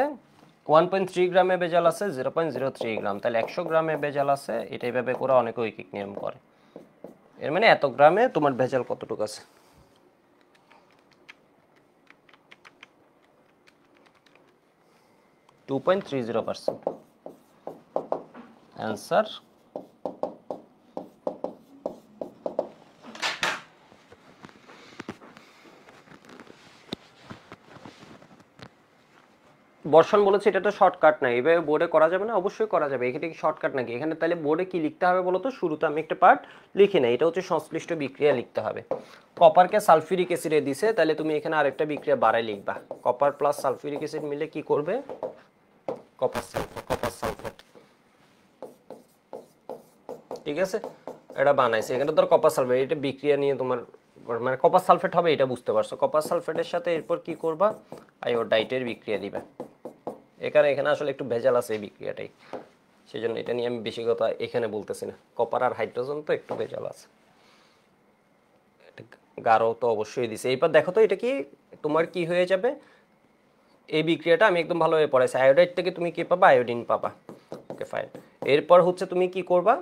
1.3 গ্রামে ভেজাল আছে 0.03 গ্রাম, তাহলে 100 গ্রামে ভেজাল আছে, এটা এইভাবে করে অনেকে ঐকিক নিয়ম করে, এর মানে এত গ্রামে তোমার ভেজাল কতটুকু আছে। %2.30 অ্যান্সার। বর্ষণ বলেছে এটা তো শর্টকাট না, এইভাবে বোর্ডে করা যাবে না, অবশ্যই করা যাবে, এখানে কি শর্টকাট নাকি, এখানে তাহলে বোর্ডে কি লিখতে হবে বলো তো, শুরুতে আমি একটা পার্ট লিখি না, এটা হচ্ছে সংশ্লিষ্ট বিক্রিয়া লিখতে হবে। কপারকে সালফিউরিক অ্যাসিডে দিছে, তাহলে তুমি এখানে আরেকটা বিক্রিয়া বাড়াই লিখবা, কপার প্লাস সালফিউরিক অ্যাসিড মিলে কি করবে, কপার সালফেট, ঠিক আছে, এটা বানাইছে, এখানে ধর কপার সালফেট, এটা বিক্রিয়া নিয়ে তোমার মানে কপার সালফেট হবে এটা বুঝতে পারছো, কপার সালফেটের সাথে এরপর কি করবা, আয়োডাইটের বিক্রিয়া দিবা, এখানে আসলে একটু ভেজাল আছে এই বিক্রিয়াটাই, সেই জন্য এটা নিয়ে আমি বেশি কথা এখানে বলতেছি না, কপার আর হাইড্রোজেন তো একটু ভেজাল আছে, গাঢ় তো অবশ্যই দিছে। এরপর দেখো তো এটা কি তোমার কি হয়ে যাবে, এই বিক্রিয়াটা আমি একদম ভালোভাবে পড়াইছি, আয়োডাইড থেকে তুমি কি পাবা, আয়োডিন পাবা, ওকে ফাইন। এরপর হচ্ছে তুমি কি করবা,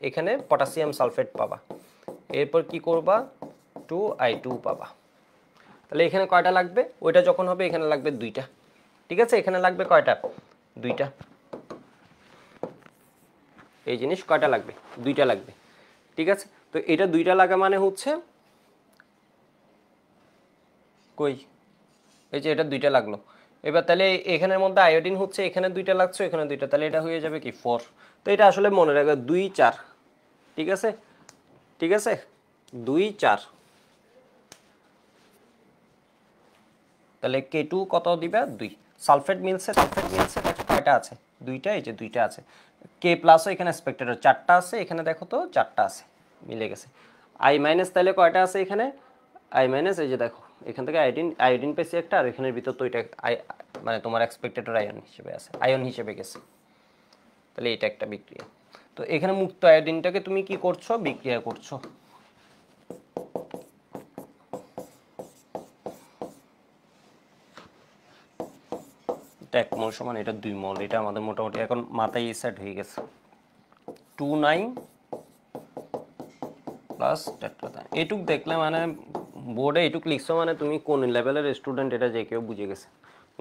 এখানে পটাশিয়াম সালফেট পাবা, এরপর কি করবা 2I2 পাবা, তাহলে এখানে কয়টা লাগবে, ওইটা যখন হবে এখানে লাগবে 2টা, ঠিক আছে, এখানে লাগবে কয়টা 2টা, এই জিনিস কয়টা লাগবে 2টা লাগবে, ঠিক আছে, তো এটা 2টা লাগা মানে হচ্ছে কই, এই যে এটা 2টা লাগলো, এবার তাহলে এখানের মধ্যে আয়োডিন হচ্ছে এখানে 2টা লাগছে, এখানে 2টা, তাহলে এটা হয়ে যাবে কি 4, তো এটা আসলে মনে রাখবে 2 4, ঠিক আছে, ঠিক আছে 2 4, তাহলে K2 কত দিবা 2, সালফেট মিলছে দেখো কয়টা আছে 2টা, এই যে 2টা আছে, K প্লাসও এখানে স্পেক্ট্রেটর 4টা আছে, এখানে দেখো তো 4টা আছে, মিলে গেছে। I মাইনাস তাহলে কয়টা আছে এখানে, I মাইনাস এই যে দেখো এখান থেকে আয়োডিন পেয়েছি একটা, আর এখানের ভিতর তো এটা মানে তোমার এক্সপেক্টেটর আয়ন হিসেবে আছে, আয়ন হিসেবে গেছে, তাহলে এটা একটা বিক্রিয়া। তো এখানে মুক্ত আয়োডিনটাকে তুমি কি করছো, বিক্রিয়া করছো, এটা 1 মোল সমান এটা 2 মোল, এটা আমাদের মোটামুটি এখন মাথায় সেট হয়ে গেছে, 29 প্লাস টেট্রাথায়োন, এটুক দেখলে মানে বোর্ডে এটুক লিখছো মানে তুমি কোন লেভেলের স্টুডেন্ট এটা যে কেউ বুঝে গেছে,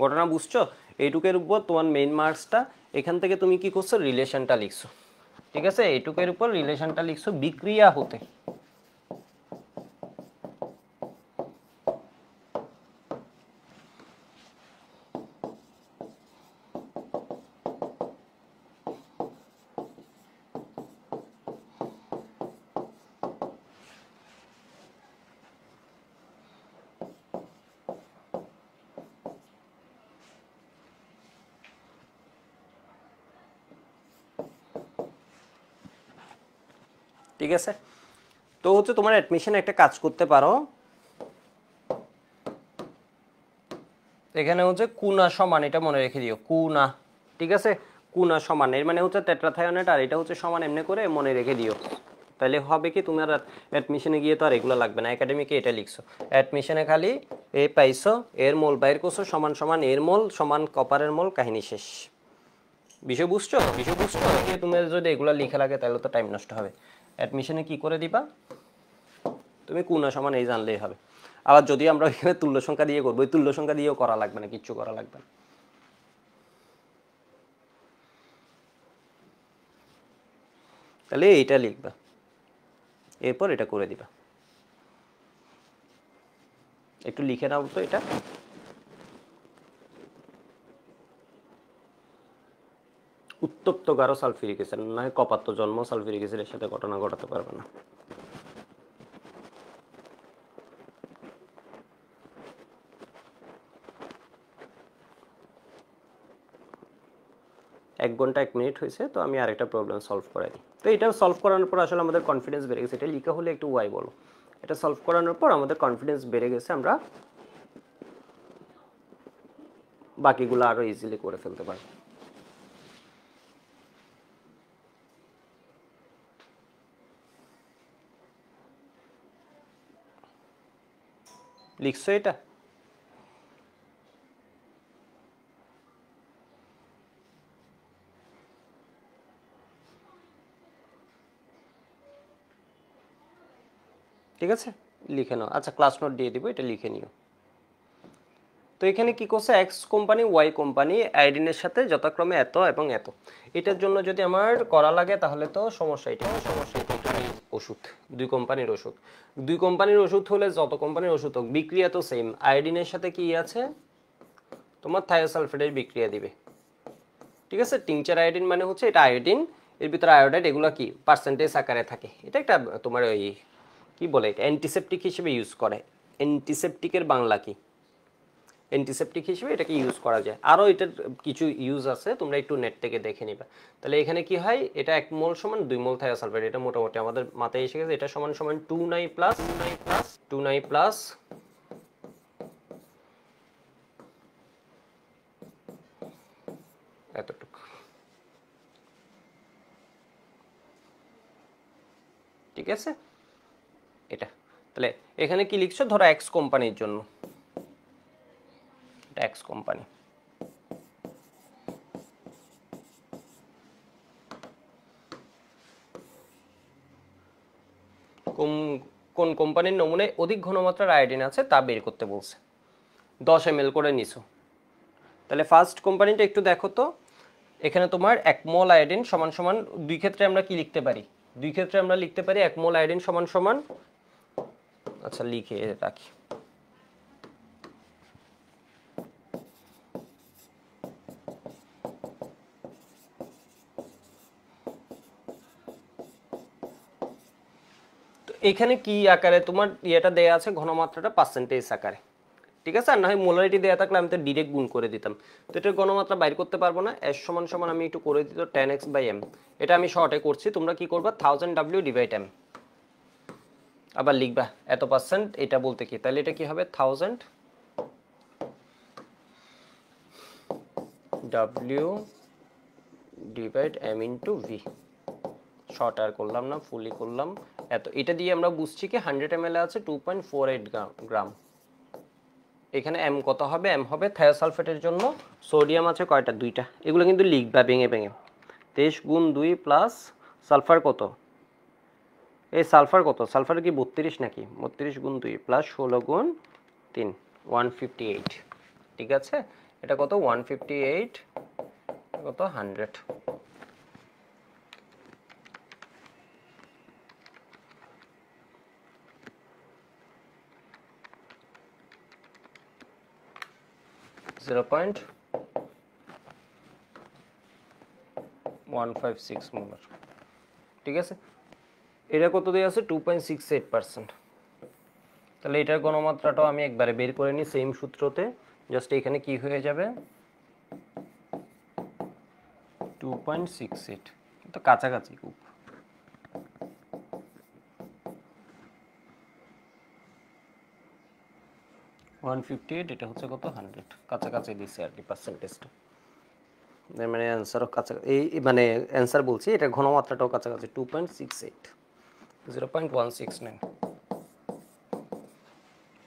ঘটনা বুঝছো, এইটুকের উপর তোমার মেইন মার্কসটা, এখান থেকে তুমি কি করছো রিলেশনটা লিখছো, ঠিক আছে, এইটুকের উপর রিলেশনটা লিখছো বিক্রিয়া হতে, ঠিক আছে। তো হচ্ছে তোমার অ্যাডমিশন একটা কাজ করতে পারো, এখানে হচ্ছে কুনা সমান, এটা মনে রেখে দিও কুনা, ঠিক আছে, কুনা সমান, এর মানে হচ্ছে টেট্রাথায়োনেট, আর এটা হচ্ছে সমান, এমনি করে মনে রেখে দিও, তাহলে হবে কি তুমি আর অ্যাডমিশনে গিয়ে তো আর এগুলো লাগবে না, একাডেমিকে এটা লিখছো, অ্যাডমিশনে খালি এ পাইছো, এর মোল বাইর করছো সমান সমান এর মোল সমান কপারের মোল, কাহিনী শেষ, বিষয় বুঝছো, তুমি যদি এগুলো লিখে লাগে তাহলে তো টাইম নষ্ট হবে, অ্যাডমিশনে কি করে দিবা, তুমি কুনা সমান এই জানলেই হবে, আবার যদি আমরা এখানে তুল্য সংখ্যা দিয়ে করবো, ওই তুল্য সংখ্যা দিয়েও করা লাগবে না, কিচ্ছু করা লাগবে না, তাহলে এইটা লিখবা, এরপর এটা করে দিবা। একটু লিখে নাও তো এটা। উত্তপ্ত গাঢ় সালফিউরিক অ্যাসিড, না হয় কপাত্ত জন্ম সালফিউরিক অ্যাসিডের সাথে ঘটনা ঘটাতে পারবে না। এক ঘন্টা 1 মিনিট হয়েছে, তো আমি আরেকটা প্রবলেম সলভ করাই দিই। তো এটা সলভ করানোর পর আসলে আমাদের কনফিডেন্স বেড়ে গেছে। এটা লিখা হলে একটু ওয়াই বলো। এটা সলভ করানোর পর আমাদের কনফিডেন্স বেড়ে গেছে, আমরা বাকিগুলো আরো ইজিলি করে ফেলতে পারি। লিখছো এটা? ঠিক আছে, লিখে নাও। আচ্ছা, ক্লাস নোট দিয়ে দিব, এটা লিখে নিও। তো এখানে কি করছে, এক্স কোম্পানি ওয়াই কোম্পানি আয়োডিনের সাথে যথাক্রমে এত এবং এত। এটার জন্য যদি আমার করা লাগে তাহলে তো সমস্যা, এটা ওষুধ, দুই কোম্পানির ওষুধ। দুই কোম্পানির ওষুধ হলে যত কোম্পানির ওষুধ হোক, বিক্রিয়া তো সেম। আয়োডিনের সাথে কি আছে, তোমার থায়োসালফেটের বিক্রিয়া দিবে। ঠিক আছে, টিংচার আয়োডিন মানে হচ্ছে এটা আয়োডিন, এর ভিতরে আয়োডাইড, এগুলো কি পার্সেন্টেজ আকারে থাকে। এটা একটা তোমার ওই কি বলে, এটা অ্যান্টিসেপটিক হিসেবে ইউজ করে। অ্যান্টিসেপটিকের বাংলা কি? অ্যান্টিসেপটিক হিসেবে এটাকে ইউজ করা যায়। আরও এটার কিছু ইউজ আছে, তোমরা একটু নেট থেকে দেখে নিবা। তাহলে এখানে কি হয়, এটা 1 মোল সমান 2 মোল থায়োসালফেট, এটা মোটামুটি আমাদের মাথায় এসে গেছে। এটা সমান সমান 2 প্লাস এতটুকু। ঠিক আছে, এটা তাহলে এখানে কি লিখছো, ধরো এক্স কোম্পানির জন্য, এটা এক্স কোম্পানি। কোন কোম্পানির নমুনায় অধিক ঘনমাত্রার আয়োডিন আছে তা বের করতে বলছে। 10 ml করে নিছো। তাহলে ফার্স্ট কোম্পানিটা একটু দেখো তো। এখানে তোমার 1 মোল আয়োডিন সমান সমান, দুই ক্ষেত্রে আমরা কি লিখতে পারি, দুই ক্ষেত্রে আমরা লিখতে পারি 1 মোল আয়োডিন সমান সমান, আচ্ছা লিখে রাখি, তো এখানে কি আকারে তোমার ইয়েটা দেয়া আছে, ঘনমাত্রাটা পার্সেন্টেজ আকারে। ঠিক আছে, আর না হয় মোলারিটি দেওয়া থাকলে আমি তো ডিরেক্ট গুণ করে দিতাম। তো এটার গণমাত্রা বাইর করতে পারবো না, এস সমান সমান আমি একটু করে দিত 10x/m। এটা আমি শর্টে করছি, তোমরা কি করবা, 1000W / m। আবার লিখবা এত পার্সেন্ট, এটা বলতে কি, তাহলে এটা কি হবে 1000W / m × v। শর্ট আর করলাম না, ফুলি করলাম। এত, এটা দিয়ে আমরা বুঝছি কি 100 ml আছে 2.48 গ্রাম। এখানে m কত হবে, m হবে থায়োসালফেটের জন্য সোডিয়াম আছে কয়টা, 2টা। এগুলো কিন্তু লিখবা ভেঙে ভেঙে। 23 × 2 প্লাস সালফার কত, এই সালফার কত, সালফার কি 32 নাকি, 32 × 2 প্লাস 16 × 3 158। ঠিক আছে, এটা কত 158, কত 100। (0.156 মোলার। ঠিক আছে, এটা কত দেওয়া আছে 2.68%। তাহলে এটার ঘনমাত্রাটাও আমি একবারে বের করে নিই সেম সূত্রতে। জাস্ট এখানে কি হয়ে যাবে 2.68, তো কাছাকাছি খুব। এটা হচ্ছে কত 100, কাছাকাছি দিচ্ছে আর কি পার্সেন্টেজটা। মানে অ্যান্সারও কাছাকাছি, এই মানে অ্যান্সার বলছি, এটা ঘনমাত্রাটাও কাছাকাছি 2.68, 0.169।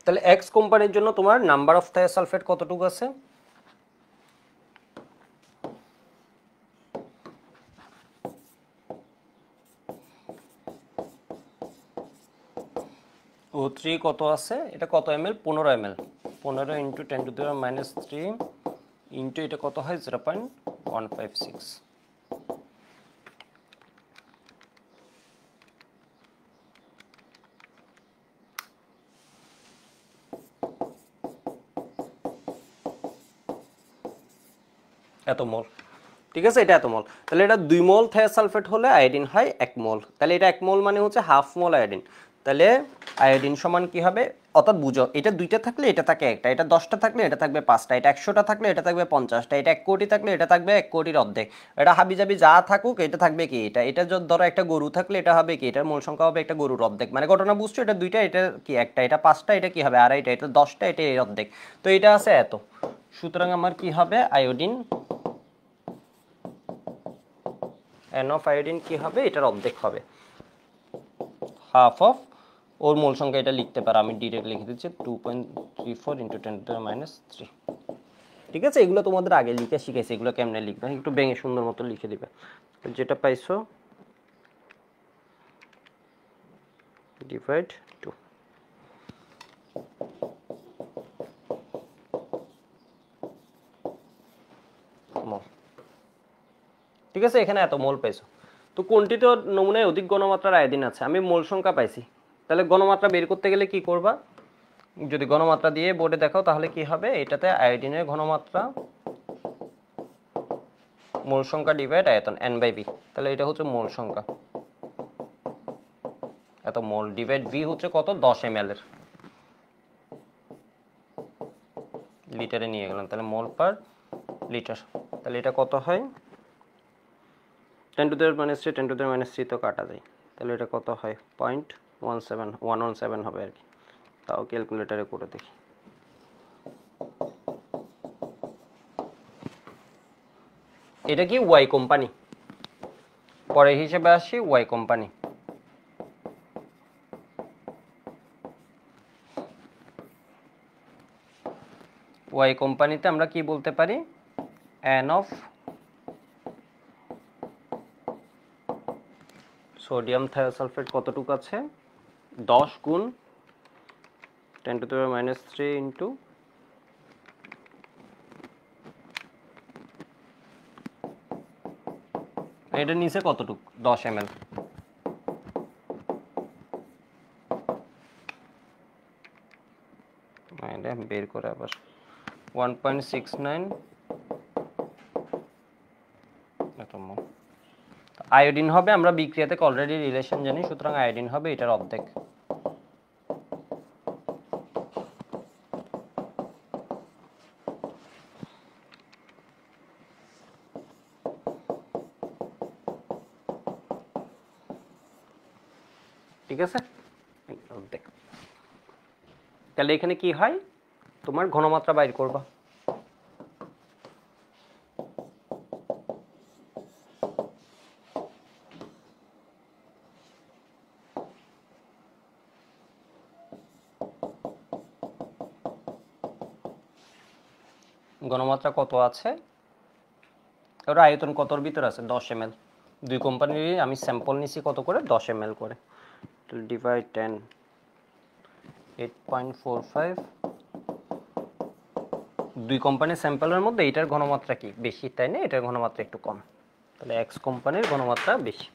তাহলে এক্স কোম্পানির জন্য তোমার নাম্বার অফ থায়োসালফেট কতটুকু আছে, O3 কত আছে, এটা কত ml, 15 ml, 15 × 10⁻³ ইন্টু এটা কত হয় 0.156। এত মোল। ঠিক আছে, এটা এত মোল। তাহলে এটা 2 মোল থায়োসালফেট হলে আয়োডিন হয় 1 মোল। তাহলে এটা 1 মোল মানে হচ্ছে হাফ মোল আয়োডিন। তাহলে আয়োডিন সমান কি হবে, অর্থাৎ বুঝো এটা 2টা থাকলে এটা থাকে একটা, এটা 10টা থাকলে এটা থাকবে 5টা, এটা 100টা থাকলে এটা থাকবে 50টা, এটা 1 কোটি থাকলে এটা থাকবে 1 কোটির অর্ধেক। এটা হাবিজাবি যা থাকুক এটা থাকবে কি, এটা ধরো একটা গরু থাকলে এটা হবে কি, এটার মোল সংখ্যা হবে একটা গরুর অর্ধেক। মানে ঘটনা বুঝছো, এটা 2টা, এটা কি একটা, এটা 5টা, এটা কি হবে আড়াইটা, এটা 10টা, এটা এর অর্ধেক। তো এটা আছে এত। সুতরাং আমার কি হবে, আয়োডিন এন অফ আয়োডিন কি হবে, এটার অর্ধেক হবে, হাফ অফ, ওর মোল সংখ্যা এটা লিখতে পারো, আমি ডিরেক্ট লিখে দিচ্ছি 2.34 ইন্টু 10⁻³ ঠিক আছে। এগুলো তোমাদের আগে লিখে শিখেছি, এগুলো কেমনে লিখবে একটু ভেঙে সুন্দর মতো লিখে দিবে। যেটা পাইছো ডিভাইড 2। মোল। ঠিক আছে, এখানে এত মোল পাইছো। তো কোনটিতে নমুনায় অধিক ঘনমাত্রার আয়োডিন আছে, আমি মোল সংখ্যা পাইছি। তাহলে ঘনমাত্রা বের করতে গেলে কি করবা, যদি ঘনমাত্রা দিয়ে বোর্ডে দেখাও তাহলে কি হবে, এটাতে আয়োডিনের ঘনমাত্রা মোল সংখ্যা ডিভাইড আয়তন n/v। তাহলে এটা হচ্ছে মোল সংখ্যা, এত মোল ডিভাইড v হচ্ছে কত, 10 ml এর, লিটারে নিয়ে গেলাম, তাহলে মোল পার লিটার। তাহলে এটা কত হয়, 10⁻³ 10⁻³ তো কাটা যায়, তাহলে এটা কত হয় 0.117 হবে আর কি। তাও ক্যালকুলেটারে করে দেখি। এটা কি ওয়াই কোম্পানি, পরে হিসেবে আসি ওয়াই কোম্পানি। ওয়াই কোম্পানিতে আমরা কি বলতে পারি, এন অফ সোডিয়াম থায়োসালফেট কতটুকু আছে, 10 গুণ 10⁻³ ইন্টু এটা নিচে কতটুকু, 10 ml। এটা বের করে আবার 1.69 এত মোল। আয়োডিন হবে, আমরা বিক্রিয়া থেকে অলরেডি রিলেশন জানি, সুতরাং আয়োডিন হবে এটার অর্ধেক। ঠিক আছে, অর্ধেক। তাহলে এখানে কি হয়, তোমার ঘনমাত্রা বাইর করবা। ঘনমাত্রা কত আছে, ওর আয়তন কতর ভিতর আছে, 10 ml। দুই কোম্পানির আমি স্যাম্পল নিছি কত করে, 10 ml করে। ডিভাইড 10, 8.45। দুই কোম্পানির স্যাম্পলের মধ্যে এটার ঘনমাত্রা কি বেশি, তাই না, এটার ঘনমাত্রা একটু কম, তাহলে এক্স কোম্পানির ঘনমাত্রা বেশি।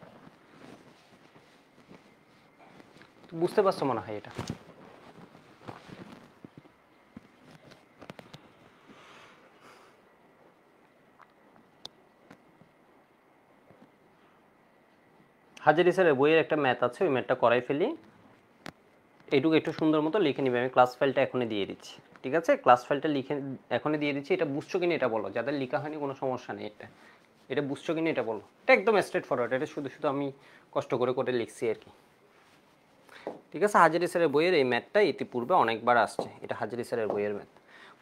বুঝতে পারছো মনে হয় এটা। হাজারি স্যারের বইয়ের একটা ম্যাথ আছে, ওই ম্যাথটা করাই ফেলি, এইটুকু একটু সুন্দর মতো লিখে নিবে। আমি ক্লাস ফাইলটা এখনই দিয়ে দিচ্ছি, ঠিক আছে, ক্লাস ফাইলটা লিখে এখনই দিয়ে দিচ্ছি। এটা বুঝছো কিনা এটা বলো, যাদের লেখা হয়নি কোনো সমস্যা নেই, এটা বুঝছো কিনা এটা বলো। এটা একদম স্ট্রেট ফরওয়ার্ড, এটা শুধু শুধু আমি কষ্ট করে করে লিখছি আর কি। ঠিক আছে, হাজারি স্যারের বইয়ের এই ম্যাথটা ইতিপূর্বে অনেকবার আসছে, এটা হাজারি স্যারের বইয়ের ম্যাথ।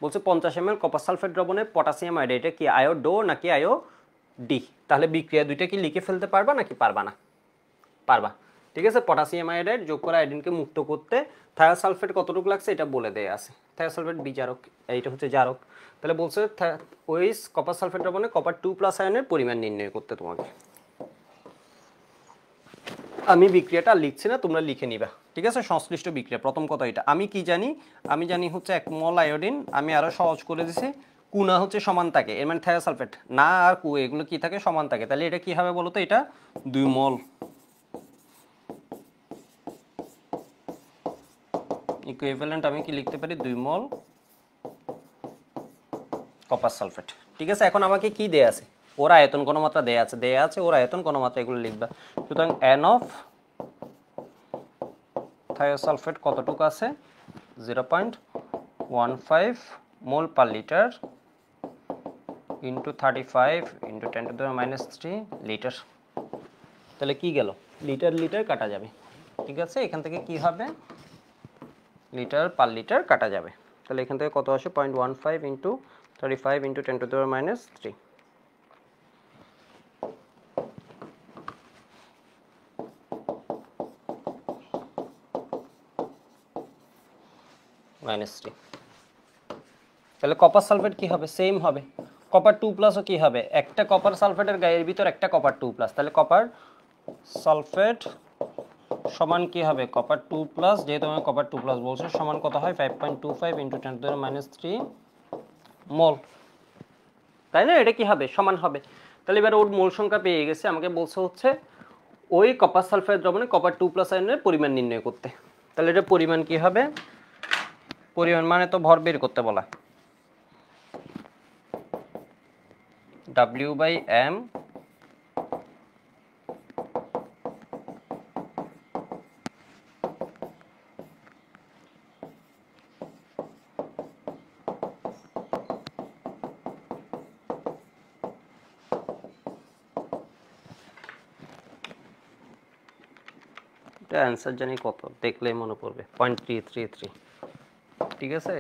বলছে 50 ml কপার সালফেট দ্রবণে পটাশিয়াম আয়োডাইড, এটা কি আয়ো ডো নাকি আয়ো ডি, তাহলে বিক্রিয়া দুইটা কি লিখে ফেলতে পারবা নাকি পারবা না, পারবা। ঠিক আছে, পটাশিয়াম আয়োডাইড যোগ করে আয়োডিনকে মুক্ত করতে থায়োসালফেট কতটুকু লাগছে এটা বলে দেয়া আছে। থায়োসালফেট বিজারক, এইটা হচ্ছে জারক। তাহলে বলছে ওইস কপার সালফেট দ্রবণে কপার 2+ আয়নের পরিমাণ নির্ণয় করতে তোমাকে। আমি বিক্রিয়াটা লিখছি না, তোমরা লিখে নিবা। ঠিক আছে, সংশ্লিষ্ট বিক্রিয়া প্রথম কথা এটা আমি কি জানি, আমি জানি হচ্ছে 1 মোল আয়োডিন, আমি আরো সহজ করে দিছি, কুনা হচ্ছে সমান থাকে, এর মানে থায়োসালফেট না আর কু এগুলো কি থাকে, সমান থাকে। তাহলে এটা কি হবে বলো তো, এটা 2 মোল ইকুইভ্যালেন্ট, আমি কি লিখতে পারি 2 মোল কপার সালফেট। ঠিক আছে, এখন আমাকে কি দেয়া আছে, ওর আয়তন ঘনমাত্রা দেয়া আছে, ওর আয়তন ঘনমাত্রা, এগুলো লিখবা। সুতরাং n অফ থায়োসালফেট কতটুকু আছে, 0.15 mole per litre into 35 into 10⁻³ litre. তাহলে কি গেল, লিটার লিটার কাটা যাবে। ঠিক আছে, এখান থেকে কি হবে, লিটার পার লিটার কাটা যাবে। তাহলে এখান থেকে কত আসে, 0.15 ইন্টু 35 ইন্টু 10⁻³ -3। তাহলে কপার সালফেট কি হবে, সেম হবে। কপার 2+ কি হবে, একটা কপার সালফেটের গায়ের ভিতর একটা কপার 2+, তাহলে কপার সালফেট সমান কি হবে, কপার 2+, যেহেতু আমি কপার 2+ বলছি, সমান কত হয়, 5.25 ইন্টু 10⁻³ মোল, তাই না? এটা কি হবে, সমান হবে। তাহলে এবার ওর মোল সংখ্যা পেয়ে গেছে, আমাকে বলছে হচ্ছে ওই কপার সালফেট দ্রবণে কপার 2+ আয়নের পরিমাণ নির্ণয় করতে। তাহলে এটা পরিমাণ কি হবে, পরিমাণ মানে তো ভর বের করতে বলা, W/m এটা অ্যান্সার জানি কত, দেখলেই মনে পড়বে, 0.333। ঠিক আছে,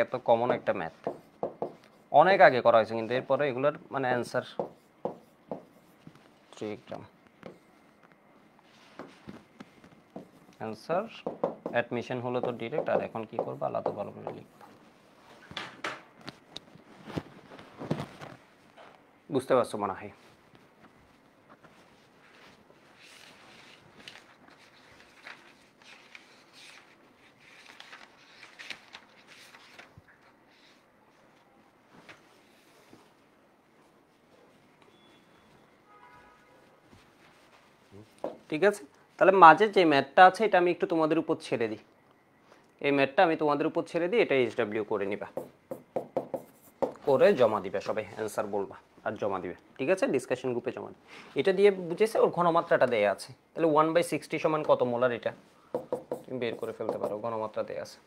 এত কমন একটা ম্যাথ, অনেক আগে করা হয়েছে, কিন্তু এরপরে এগুলোর মানে অ্যান্সার 3 গ্রাম। অ্যান্সার অ্যাডমিশন হলো তো ডিরেক্ট, আর এখন কি করবো, আলাদা ভালো করে লিখবো। বুঝতে পারছো মনে হয়? ঠিক আছে, তাহলে মাঝে যে ম্যাথটা আছে এটা আমি একটু তোমাদের উপর ছেড়ে দিই, এই ম্যাথটা আমি তোমাদের উপর ছেড়ে দিই, এটা HW করে নিবা, করে জমা দিবে, সবাই অ্যান্সার বলবা আর জমা দিবে। ঠিক আছে, ডিসকাশন গ্রুপে জমা দিবে। এটা দিয়ে বুঝেছে ওর ঘনমাত্রাটা দেয়া আছে, তাহলে 1/60 সমান কত মোলার, এটা তুমি বের করে ফেলতে পারো, ঘনমাত্রা দেয়া আছে,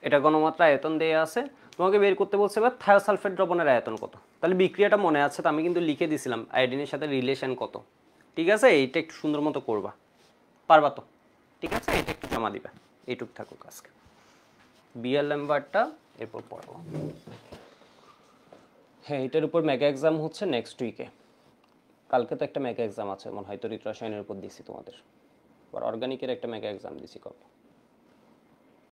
এটা ঘনমাত্রা আয়তন দেয়া আছে, তোমাকে বের করতে বলছে এবার থায়োসালফেট দ্রবণের আয়তন কত। তাহলে বিক্রিয়াটা মনে আছে তো, আমি কিন্তু লিখে দিছিলাম আয়োডিনের সাথে রিলেশন কত। ঠিক আছে, এইটা একটু সুন্দর মতো করবা, পারবা তো? ঠিক আছে, এটা একটু জমা দিবা, এইটুক থাকুক আজকে, বিএল নাম্বারটা এরপর পড়াবো। হ্যাঁ, এটার উপর মেগা এক্সাম হচ্ছে নেক্সট উইকে, কালকে তো একটা মেগা এক্সাম আছে মনে হয়, তড়িৎ রসায়নের উপর দিছি তোমাদের, আর অর্গানিকের একটা মেগা এক্সাম দিছি কবে।